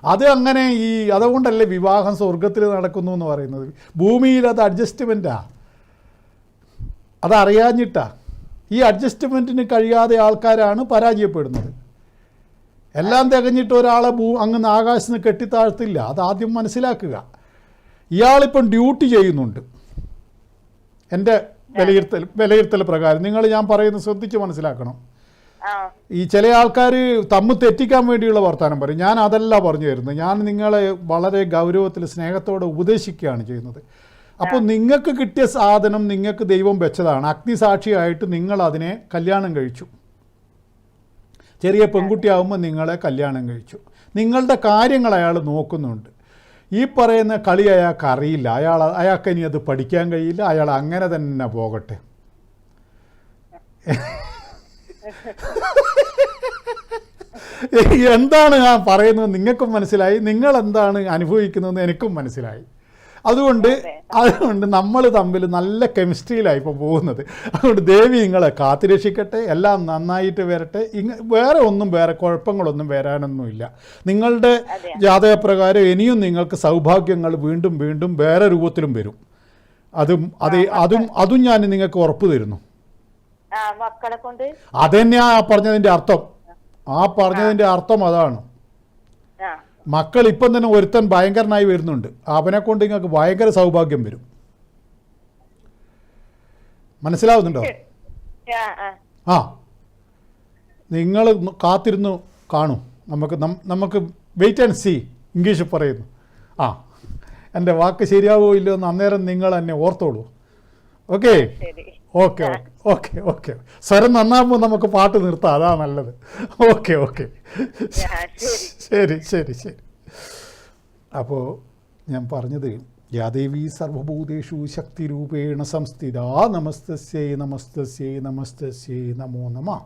അത് അങ്ങനെ അതുകൊണ്ടല്ലേ വിവാഹം സ്വർഗത്തിൽ നടക്കുന്നു എന്ന് പറയുന്നത്. ഭൂമിയിൽ അത് അഡ്ജസ്റ്റ്മെൻറ്റാണ്, അതറിയാഞ്ഞിട്ടാ. ഈ അഡ്ജസ്റ്റ്മെൻറ്റിന് കഴിയാതെ ആൾക്കാരാണ് പരാജയപ്പെടുന്നത്. എല്ലാം തികഞ്ഞിട്ട് ഒരാളെ അങ്ങ് ആകാശത്ത് നിന്ന് കെട്ടിത്താഴ്ത്തില്ല. അതാദ്യം മനസ്സിലാക്കുക. ഇയാളിപ്പം ഡ്യൂട്ടി ചെയ്യുന്നുണ്ട്. എൻ്റെ വിലയിരുത്തൽ പ്രകാരം ഞാൻ പറയുന്നത് ശ്രദ്ധിച്ച് മനസ്സിലാക്കണം. ഈ ചില ആൾക്കാർ തമ്മിൽ തെറ്റിക്കാൻ വേണ്ടിയുള്ള വർത്തമാനം പറയും. ഞാൻ അതല്ല പറഞ്ഞു തരുന്നത്. ഞാൻ നിങ്ങളെ വളരെ ഗൗരവത്തിൽ സ്നേഹത്തോടെ ഉപദേശിക്കുകയാണ് ചെയ്യുന്നത്. അപ്പോൾ നിങ്ങൾക്ക് കിട്ടിയ സാധനം നിങ്ങൾക്ക് ദൈവം വെച്ചതാണ്. അഗ്നിസാക്ഷിയായിട്ട് നിങ്ങൾ അതിനെ കല്യാണം കഴിച്ചു. ചെറിയ പെൺകുട്ടിയാകുമ്പോൾ നിങ്ങളെ കല്യാണം കഴിച്ചു. നിങ്ങളുടെ കാര്യങ്ങൾ അയാൾ നോക്കുന്നുണ്ട്. ഈ പറയുന്ന കളി അയാൾക്ക് അറിയില്ല. അയാൾക്ക് ഇനി അത് പഠിക്കാൻ കഴിയില്ല. അയാൾ അങ്ങനെ തന്നെ പോകട്ടെ. എന്താണ് ഞാൻ പറയുന്നത് നിങ്ങൾക്കും മനസ്സിലായി, നിങ്ങൾ എന്താണ് അനുഭവിക്കുന്നതെന്ന് എനിക്കും മനസ്സിലായി. അതുകൊണ്ട് നമ്മൾ തമ്മിൽ നല്ല കെമിസ്ട്രിയിലാണ് ഇപ്പോൾ പോകുന്നത്. അതുകൊണ്ട് ദേവി നിങ്ങളെ കാത്തുരക്ഷിക്കട്ടെ, എല്ലാം നന്നായിട്ട് വരട്ടെ. വേറെ കുഴപ്പങ്ങളൊന്നും വരാനൊന്നുമില്ല. നിങ്ങളുടെ ജാതകപ്രകാരം ഇനിയും നിങ്ങൾക്ക് സൗഭാഗ്യങ്ങൾ വീണ്ടും വീണ്ടും വേറെ രൂപത്തിലും വരും. അതും ഞാൻ നിങ്ങൾക്ക് ഉറപ്പ് തരുന്നു. അതന്നെയാ പറഞ്ഞതിൻ്റെ അർത്ഥം. അതാണ്. മക്കൾ ഇപ്പം തന്നെ ഒരുത്തൻ ഭയങ്കരനായി വരുന്നുണ്ട്. അവനെ കൊണ്ട് നിങ്ങൾക്ക് ഭയങ്കര സൗഭാഗ്യം വരും. മനസ്സിലാവുന്നുണ്ടോ? നിങ്ങൾ കാത്തിരുന്നു കാണും. നമുക്ക് വെയിറ്റ് ആൻഡ് സീ ഇംഗ്ലീഷ് പറയുന്നു. എൻ്റെ വാക്ക് ശരിയാവോ ഇല്ലയോ എന്ന് അന്നേരം നിങ്ങൾ എന്നെ ഓർത്തോളൂ. Okay okay okay okay. സ്വരം നന്നാകുമ്പോൾ നമുക്ക് പാട്ട് നിർത്താം, അതാ നല്ലത്. ഓക്കെ ശരി ശരി ശരി. അപ്പോൾ ഞാൻ പറഞ്ഞത് യാദേവി സർവഭൂതേഷു ശക്തിരൂപേണ സംസ്ഥിത നമസ്തസ്യൈ നമസ്തസ്യൈ നമസ്തസ്യൈ നമോ നമഃ.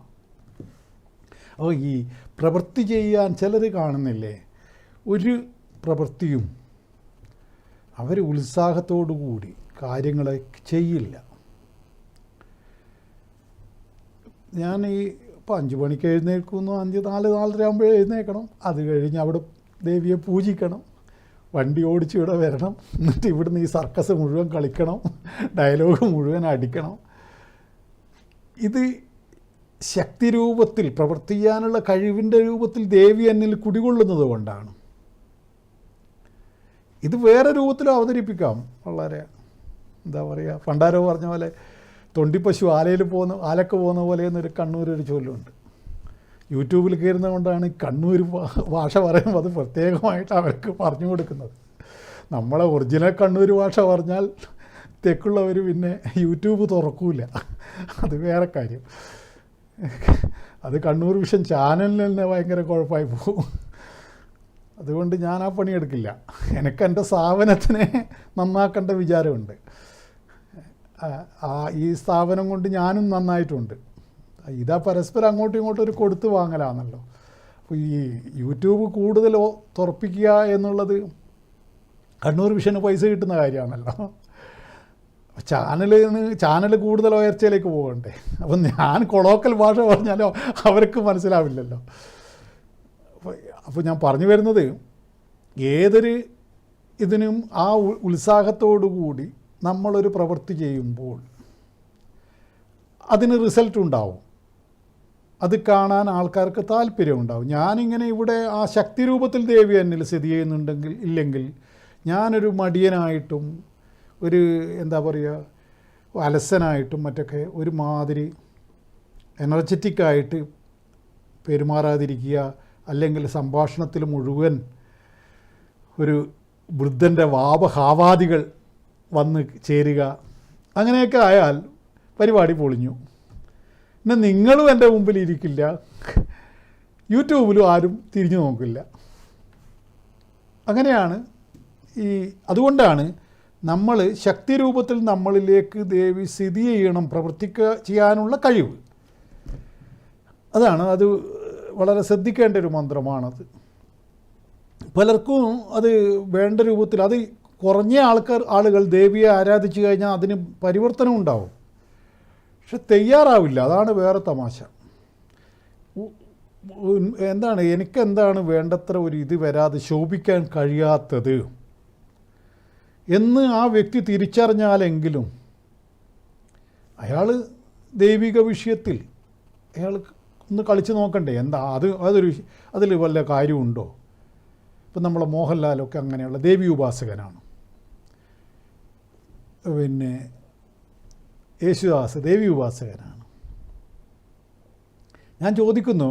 അപ്പോൾ ഈ പ്രവൃത്തി ചെയ്യാൻ ചിലർ കാണുന്നില്ലേ, ഒരു പ്രവൃത്തിയും അവർ ഉത്സാഹത്തോടു കൂടി കാര്യങ്ങളെ ചെയ്യില്ല. ഞാൻ ഇപ്പോൾ 5 മണിക്ക് എഴുന്നേൽക്കുന്നു, 4:30 ആകുമ്പോൾ എഴുന്നേൽക്കണം. അത് കഴിഞ്ഞ് അവിടെ ദേവിയെ പൂജിക്കണം, വണ്ടി ഓടിച്ച് ഇവിടെ വരണം, എന്നിട്ട് ഇവിടുന്ന് ഈ സർക്കസ് മുഴുവൻ കളിക്കണം, ഡയലോഗ് മുഴുവൻ അടിക്കണം. ഇത് ശക്തി രൂപത്തിൽ പ്രവൃത്തി ചെയ്യാനുള്ള കഴിവിൻ്റെ രൂപത്തിൽ ദേവി എന്നിൽ കുടികൊള്ളുന്നത് കൊണ്ടാണ്. ഇത് വേറെ രൂപത്തിലും അവതരിപ്പിക്കാം. വളരെ എന്താ പറയുക, പണ്ടാരോ പറഞ്ഞ പോലെ തൊണ്ടിപ്പശു ആലക്ക് പോകുന്ന പോലെ എന്നൊരു കണ്ണൂരൊരു ചൊല്ലുണ്ട്. യൂട്യൂബിൽ കയറുന്നത് കൊണ്ടാണ് കണ്ണൂർ ഭാഷ പറയുമ്പോൾ അത് പ്രത്യേകമായിട്ട് അവർക്ക് പറഞ്ഞു കൊടുക്കുന്നത്. നമ്മളെ ഒറിജിനൽ കണ്ണൂർ ഭാഷ പറഞ്ഞാൽ തെക്കുള്ളവർ പിന്നെ യൂട്യൂബ് തുറക്കൂല. അത് വേറെ കാര്യം. അത് കണ്ണൂർ വിഷൻ ചാനലിൽ തന്നെ ഭയങ്കര കുഴപ്പമായി പോകും. അതുകൊണ്ട് ഞാൻ ആ പണിയെടുക്കില്ല. എൻ്റെ സ്ഥാപനത്തിനെ നന്നാക്കേണ്ട വിചാരമുണ്ട്. ഈ സ്ഥാപനം കൊണ്ട് ഞാനും നന്നായിട്ടുണ്ട്. ഇതാ പരസ്പരം അങ്ങോട്ടും ഇങ്ങോട്ടും ഒരു കൊടുത്തു വാങ്ങലാണല്ലോ. അപ്പോൾ ഈ യൂട്യൂബ് കൂടുതൽ തുറപ്പിക്കുക എന്നുള്ളത് കണ്ണൂർ വിഷന് പൈസ കിട്ടുന്ന കാര്യമാണല്ലോ. ചാനൽ കൂടുതൽ ഉയർച്ചയിലേക്ക് പോകണ്ടേ. അപ്പം ഞാൻ കൊളോക്കൽ ഭാഷ പറഞ്ഞാലോ അവർക്ക് മനസ്സിലാവില്ലല്ലോ. അപ്പോൾ ഞാൻ പറഞ്ഞു വരുന്നത്, ഏതൊരു ഇതിനും ആ ഉത്സാഹത്തോടു കൂടി നമ്മളൊരു പ്രവൃത്തി ചെയ്യുമ്പോൾ അതിന് റിസൾട്ട് ഉണ്ടാവും, അത് കാണാൻ ആൾക്കാർക്ക് താല്പര്യമുണ്ടാവും. ഞാനിങ്ങനെ ഇവിടെ ആ ശക്തി രൂപത്തിൽ ദേവി എന്നിൽ സ്ഥിതി ചെയ്യുന്നുണ്ടെങ്കിൽ ഇല്ലെങ്കിൽ ഞാനൊരു മടിയനായിട്ടും ഒരു എന്താ പറയുക അലസനായിട്ടും മറ്റൊക്കെ ഒരു മാതിരി എനർജറ്റിക്കായിട്ട് പെരുമാറാതിരിക്കുക, അല്ലെങ്കിൽ സംഭാഷണത്തിൽ മുഴുവൻ ഒരു വൃദ്ധൻ്റെ ഹാവാദികൾ വന്ന് ചേരുക, അങ്ങനെയൊക്കെ ആയാൽ പരിപാടി പൊളിഞ്ഞു. പിന്നെ നിങ്ങളും എൻ്റെ മുമ്പിൽ ഇരിക്കില്ല, യൂട്യൂബിലും ആരും തിരിഞ്ഞു നോക്കില്ല. അങ്ങനെയാണ് അതുകൊണ്ടാണ് നമ്മൾ ശക്തി രൂപത്തിൽ നമ്മളിലേക്ക് ദേവി സ്ഥിതി ചെയ്യണം, ചെയ്യാനുള്ള കഴിവ്. അത് വളരെ ശ്രദ്ധിക്കേണ്ട ഒരു മന്ത്രമാണത്. പലർക്കും അത് വേണ്ട രൂപത്തിൽ, അത് കുറഞ്ഞ ആളുകൾ ദേവിയെ ആരാധിച്ചു കഴിഞ്ഞാൽ അതിന് പരിവർത്തനം ഉണ്ടാവും, പക്ഷെ തയ്യാറാവില്ല. അതാണ് വേറെ തമാശ. എനിക്കെന്താണ് വേണ്ടത്ര ഒരു ഇത് വരാതെ ശോഭിക്കാൻ കഴിയാത്തത് എന്ന് ആ വ്യക്തി തിരിച്ചറിഞ്ഞാലെങ്കിലും അയാൾ ദൈവിക വിഷയത്തിൽ അയാൾ ഒന്ന് കളിച്ച് നോക്കണ്ടേ, എന്താ അതിൽ വല്ല കാര്യമുണ്ടോ? ഇപ്പം നമ്മളെ മോഹൻലാലൊക്കെ അങ്ങനെയുള്ള ദേവി ഉപാസകനാണ്. പിന്നെ യേശുദാസ് ദേവി ഉപാസകനാണ്. ഞാൻ ചോദിക്കുന്നു,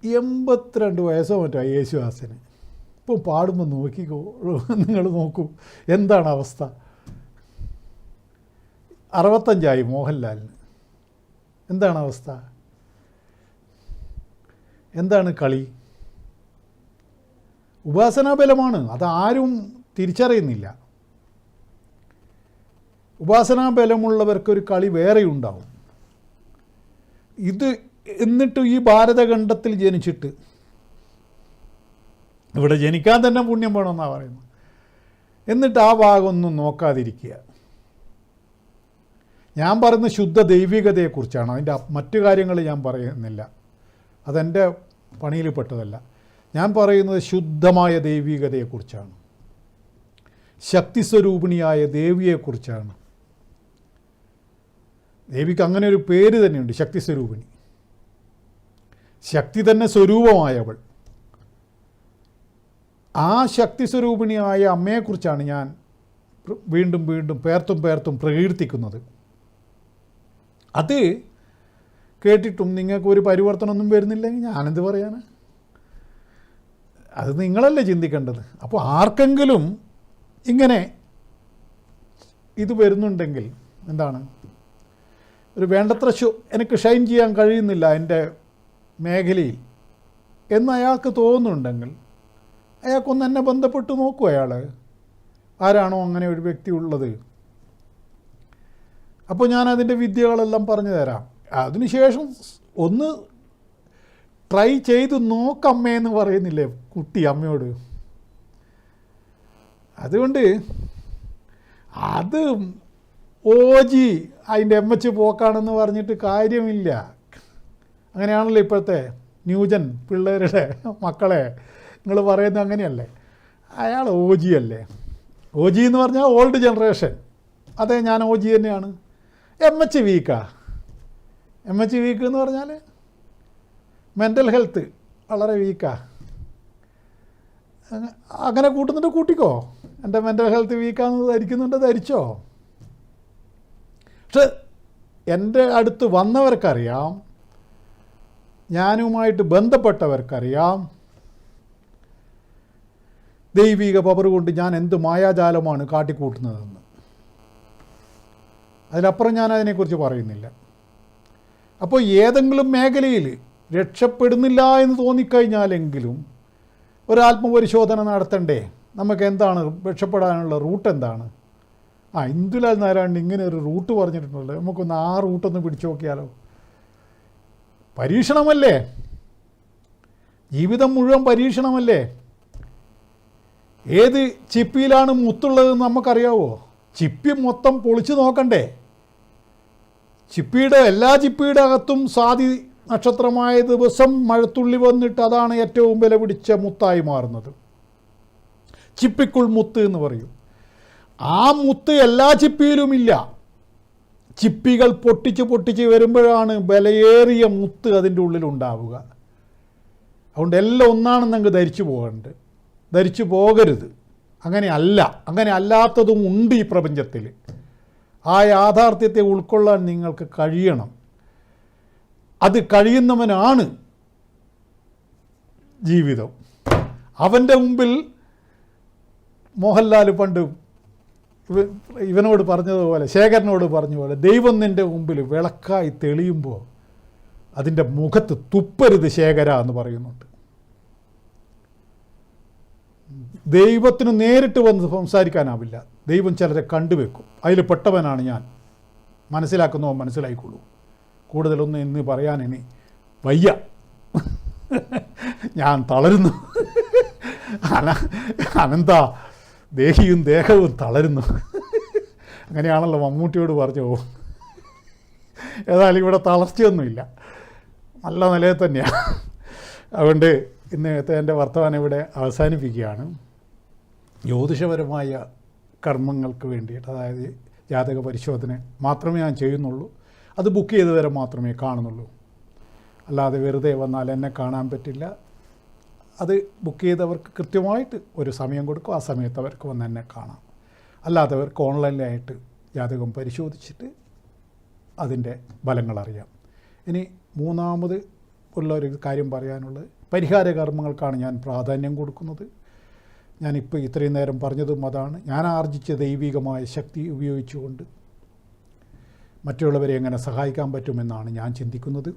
82 വയസ്സോ മറ്റോ യേശുദാസിന്. ഇപ്പോൾ പാടുമ്പോൾ നോക്കിക്കോ, നിങ്ങൾ നോക്കൂ എന്താണ് അവസ്ഥ. 65 മോഹൻലാലിന്. എന്താണ് അവസ്ഥ? എന്താണ് കളി? ഉപാസനാബലമാണ്, അതാരും തിരിച്ചറിയുന്നില്ല. ഉപാസനാബലമുള്ളവർക്കൊരു കളി വേറെയുണ്ടാവും. എന്നിട്ട് ഈ ഭാരതഖണ്ഡത്തിൽ ജനിച്ചിട്ട്, ഇവിടെ ജനിക്കാൻ തന്നെ പുണ്യം വേണമെന്നാണ് പറയുന്നത്, എന്നിട്ട് ആ ഭാഗമൊന്നും നോക്കാതിരിക്കുക. ഞാൻ പറയുന്ന ശുദ്ധ ദൈവികതയെക്കുറിച്ചാണ്, അതിൻ്റെ മറ്റു കാര്യങ്ങൾ ഞാൻ പറയുന്നില്ല, അതെൻ്റെ പണിയിൽപ്പെട്ടതല്ല. ഞാൻ പറയുന്നത് ശുദ്ധമായ ദൈവികതയെക്കുറിച്ചാണ്, ശക്തിസ്വരൂപിണിയായ ദേവിയെക്കുറിച്ചാണ്. ദേവിക്ക് അങ്ങനെ ഒരു പേര് തന്നെയുണ്ട്, ശക്തിസ്വരൂപിണി. ശക്തി തന്നെ സ്വരൂപമായവൾ. ആ ശക്തിസ്വരൂപിണിയായ അമ്മയെക്കുറിച്ചാണ് ഞാൻ വീണ്ടും വീണ്ടും പേർത്തും പ്രകീർത്തിക്കുന്നത്. അത് കേട്ടിട്ടും നിങ്ങൾക്ക് ഒരു പരിവർത്തനമൊന്നും വരുന്നില്ലെങ്കിൽ ഞാനെന്ത് പറയാനാ? അത് നിങ്ങളല്ലേ ചിന്തിക്കേണ്ടത്. അപ്പോൾ ആർക്കെങ്കിലും ഇങ്ങനെ ഇത് വരുന്നുണ്ടെങ്കിൽ എന്താണ്, ഒരു വേണ്ടത്ര എനിക്ക് ഷൈൻ ചെയ്യാൻ കഴിയുന്നില്ല എൻ്റെ മേഖലയിൽ എന്ന് അയാൾക്ക് തോന്നുന്നുണ്ടെങ്കിൽ അയാൾക്കൊന്ന് എന്നെ ബന്ധപ്പെട്ട് നോക്കൂ. അയാൾ ആരാണോ അങ്ങനെ ഒരു വ്യക്തി ഉള്ളത്, അപ്പോൾ ഞാൻ അതിൻ്റെ വിദ്യകളെല്ലാം പറഞ്ഞു തരാം. അതിനുശേഷം ഒന്ന് ട്രൈ ചെയ്ത് നോക്കമ്മയെന്ന് പറയുന്നില്ലേ കുട്ടി അമ്മയോട്. അതുകൊണ്ട് അത് ഓജി അതിൻ്റെ MH പോക്കാണെന്ന് പറഞ്ഞിട്ട് കാര്യമില്ല. അങ്ങനെയാണല്ലോ ഇപ്പോഴത്തെ ന്യൂജൻ പിള്ളേരുടെ മക്കളെ നിങ്ങൾ പറയുന്നത് അങ്ങനെയല്ലേ. അയാൾ OG അല്ലേ. OG എന്ന് പറഞ്ഞാൽ ഓൾഡ് ജനറേഷൻ. അതെ, ഞാൻ OG തന്നെയാണ്. MH വീക്കാ. MH വീക്ക് എന്ന് പറഞ്ഞാൽ മെൻ്റൽ ഹെൽത്ത് വളരെ വീക്കാ. അങ്ങനെ കൂട്ടുന്നുണ്ട് കൂട്ടിക്കോ. എൻ്റെ മെൻ്റൽ ഹെൽത്ത് വീക്കാന്ന് ധരിക്കുന്നുണ്ട്, ധരിച്ചോ. പക്ഷെ എൻ്റെ അടുത്ത് വന്നവർക്കറിയാം, ഞാനുമായിട്ട് ബന്ധപ്പെട്ടവർക്കറിയാം, ദൈവിക പവർ കൊണ്ട് ഞാൻ എന്ത് മായാജാലമാണ് കാട്ടിക്കൂട്ടുന്നതെന്ന്. അതിലപ്പുറം ഞാൻ അതിനെക്കുറിച്ച് പറയുന്നില്ല. അപ്പോൾ ഏതെങ്കിലും മേഖലയിൽ രക്ഷപ്പെടുന്നില്ല എന്ന് തോന്നിക്കഴിഞ്ഞാലെങ്കിലും ഒരാത്മപരിശോധന നടത്തണ്ടേ. നമുക്ക് എന്താണ് രക്ഷപ്പെടാനുള്ള റൂട്ട് എന്താണ്? ഇന്ദുലാൽ നാരായണൻ ഇങ്ങനെ ഒരു റൂട്ട് പറഞ്ഞിട്ടുണ്ടല്ലോ, നമുക്കൊന്ന് ആ റൂട്ടൊന്ന് പിടിച്ചു നോക്കിയാലോ. പരീക്ഷണമല്ലേ, ജീവിതം മുഴുവൻ പരീക്ഷണമല്ലേ. ഏത് ചിപ്പിയിലാണ് മുത്തുള്ളതെന്ന് നമുക്കറിയാവോ? ചിപ്പി മൊത്തം പൊളിച്ചു നോക്കണ്ടേ. എല്ലാ ചിപ്പിയുടെ അകത്തും സ്വാതി നക്ഷത്രമായ ദിവസം മഴത്തുള്ളി വന്നിട്ട് അതാണ് ഏറ്റവും വില പിടിച്ച മുത്തായി മാറുന്നത്. ചിപ്പിക്കുൾ മുത്ത് എന്ന് പറയും. ആ മുത്ത് എല്ലാ ചിപ്പിയിലുമില്ല. ചിപ്പികൾ പൊട്ടിച്ച് വരുമ്പോഴാണ് വിലയേറിയ മുത്ത് അതിൻ്റെ ഉള്ളിലുണ്ടാവുക. അതുകൊണ്ട് എല്ലാം ഒന്നാണെന്ന് അങ്ങ് ധരിച്ചു പോകരുത്. അങ്ങനെ അല്ലാത്തതും ഉണ്ട് ഈ പ്രപഞ്ചത്തിൽ. ആ യാഥാർത്ഥ്യത്തെ ഉൾക്കൊള്ളാൻ നിങ്ങൾക്ക് കഴിയണം. അത് കഴിയുന്നവനാണ് ജീവിതം. അവൻ്റെ മുമ്പിൽ മോഹൻലാൽ പണ്ട് ഇവനോട് പറഞ്ഞതുപോലെ, ശേഖരനോട് പറഞ്ഞ പോലെ, ദൈവം നിൻ്റെ മുമ്പിൽ വിളക്കായി തെളിയുമ്പോൾ അതിൻ്റെ മുഖത്ത് തുപ്പരുത് ശേഖര എന്ന് പറയുന്നുണ്ട്. ദൈവത്തിന് നേരിട്ട് വന്ന് സംസാരിക്കാനാവില്ല. ദൈവം ചിലരെ കണ്ടുവെക്കും. അതിൽ പെട്ടവനാണ് ഞാൻ. മനസ്സിലാക്കുന്നവ മനസ്സിലായിക്കൊള്ളൂ. കൂടുതലൊന്നും ഇന്ന് പറയാൻ ഇനി വയ്യ. ഞാൻ തളരുന്നു. അനന്ത ദേഹിയും ദേഹവും തളരുന്നു. അങ്ങനെയാണല്ലോ മമ്മൂട്ടിയോട് പറഞ്ഞു പോകും. ഏതായാലും ഇവിടെ തളർച്ചയൊന്നുമില്ല, നല്ല നിലയിൽ തന്നെയാണ്. അതുകൊണ്ട് ഇന്നത്തെ എൻ്റെ വർത്തമാനം ഇവിടെ അവസാനിപ്പിക്കുകയാണ്. ജ്യോതിഷപരമായ കർമ്മങ്ങൾക്ക് വേണ്ടിയിട്ട്, അതായത് ജാതക പരിശോധന മാത്രമേ ഞാൻ ചെയ്യുന്നുള്ളൂ. അത് ബുക്ക് ചെയ്ത് വരെ മാത്രമേ കാണുന്നുള്ളൂ. അല്ലാതെ വെറുതെ വന്നാൽ എന്നെ കാണാൻ പറ്റില്ല. അത് ബുക്ക് ചെയ്തവർക്ക് കൃത്യമായിട്ട് ഒരു സമയം കൊടുക്കും. ആ സമയത്ത് അവർക്ക് വന്ന് എന്നെ കാണാം. അല്ലാത്തവർക്ക് ഓൺലൈനിലായിട്ട് ജാതകം പരിശോധിച്ചിട്ട് അതിൻ്റെ ഫലങ്ങൾ അറിയാം. ഇനി മൂന്നാമത് ഉള്ള ഒരു കാര്യം പറയാനുള്ളത്, പരിഹാര കർമ്മങ്ങൾക്കാണ് ഞാൻ പ്രാധാന്യം കൊടുക്കുന്നത്. ഞാനിപ്പോൾ ഇത്രയും നേരം പറഞ്ഞതും അതാണ്. ഞാൻ ആർജിച്ച ദൈവികമായ ശക്തി ഉപയോഗിച്ചുകൊണ്ട് മറ്റുള്ളവരെ എങ്ങനെ സഹായിക്കാൻ പറ്റുമെന്നാണ് ഞാൻ ചിന്തിക്കുന്നത്.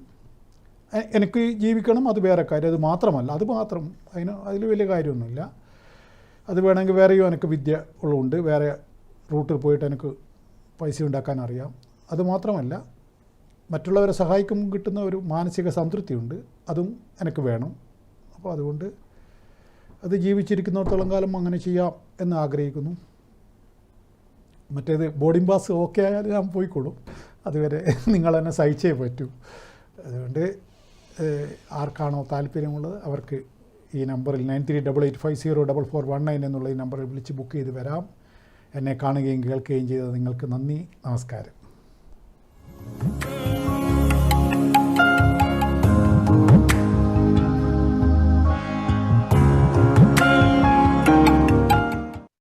എനിക്ക് ജീവിക്കണം, അത് വേറെ കാര്യം. അത് മാത്രമല്ല, അതിൽ വലിയ കാര്യമൊന്നുമില്ല. അത് വേണമെങ്കിൽ വേറെയും എനിക്ക് വിദ്യ ഉള്ളതുകൊണ്ട് വേറെ റൂട്ടിൽ പോയിട്ട് എനിക്ക് പൈസ ഉണ്ടാക്കാൻ അറിയാം. അത് മാത്രമല്ല, മറ്റുള്ളവരെ സഹായിക്കുമ്പോൾ കിട്ടുന്ന ഒരു മാനസിക സംതൃപ്തിയുണ്ട്, അതും എനിക്ക് വേണം. അപ്പോൾ അതുകൊണ്ട് അത് ജീവിച്ചിരിക്കുന്നിടത്തോളം കാലം അങ്ങനെ ചെയ്യാം എന്ന് ആഗ്രഹിക്കുന്നു. മറ്റേത് ബോർഡിംഗ് പാസ് ഓക്കെ ആയാലും ഞാൻ പോയിക്കോളും. അതുവരെ നിങ്ങൾ എന്നെ സഹിച്ചേ പറ്റൂ. അതുകൊണ്ട് ആർക്കാണോ താല്പര്യമുള്ളത് അവർക്ക് ഈ നമ്പറിൽ 9388504419 എന്നുള്ള ഈ നമ്പറിൽ വിളിച്ച് ബുക്ക് ചെയ്ത് വരാം. എന്നെ കാണുകയും കേൾക്കുകയും ചെയ്തത് നിങ്ങൾക്ക് നന്ദി. നമസ്കാരം.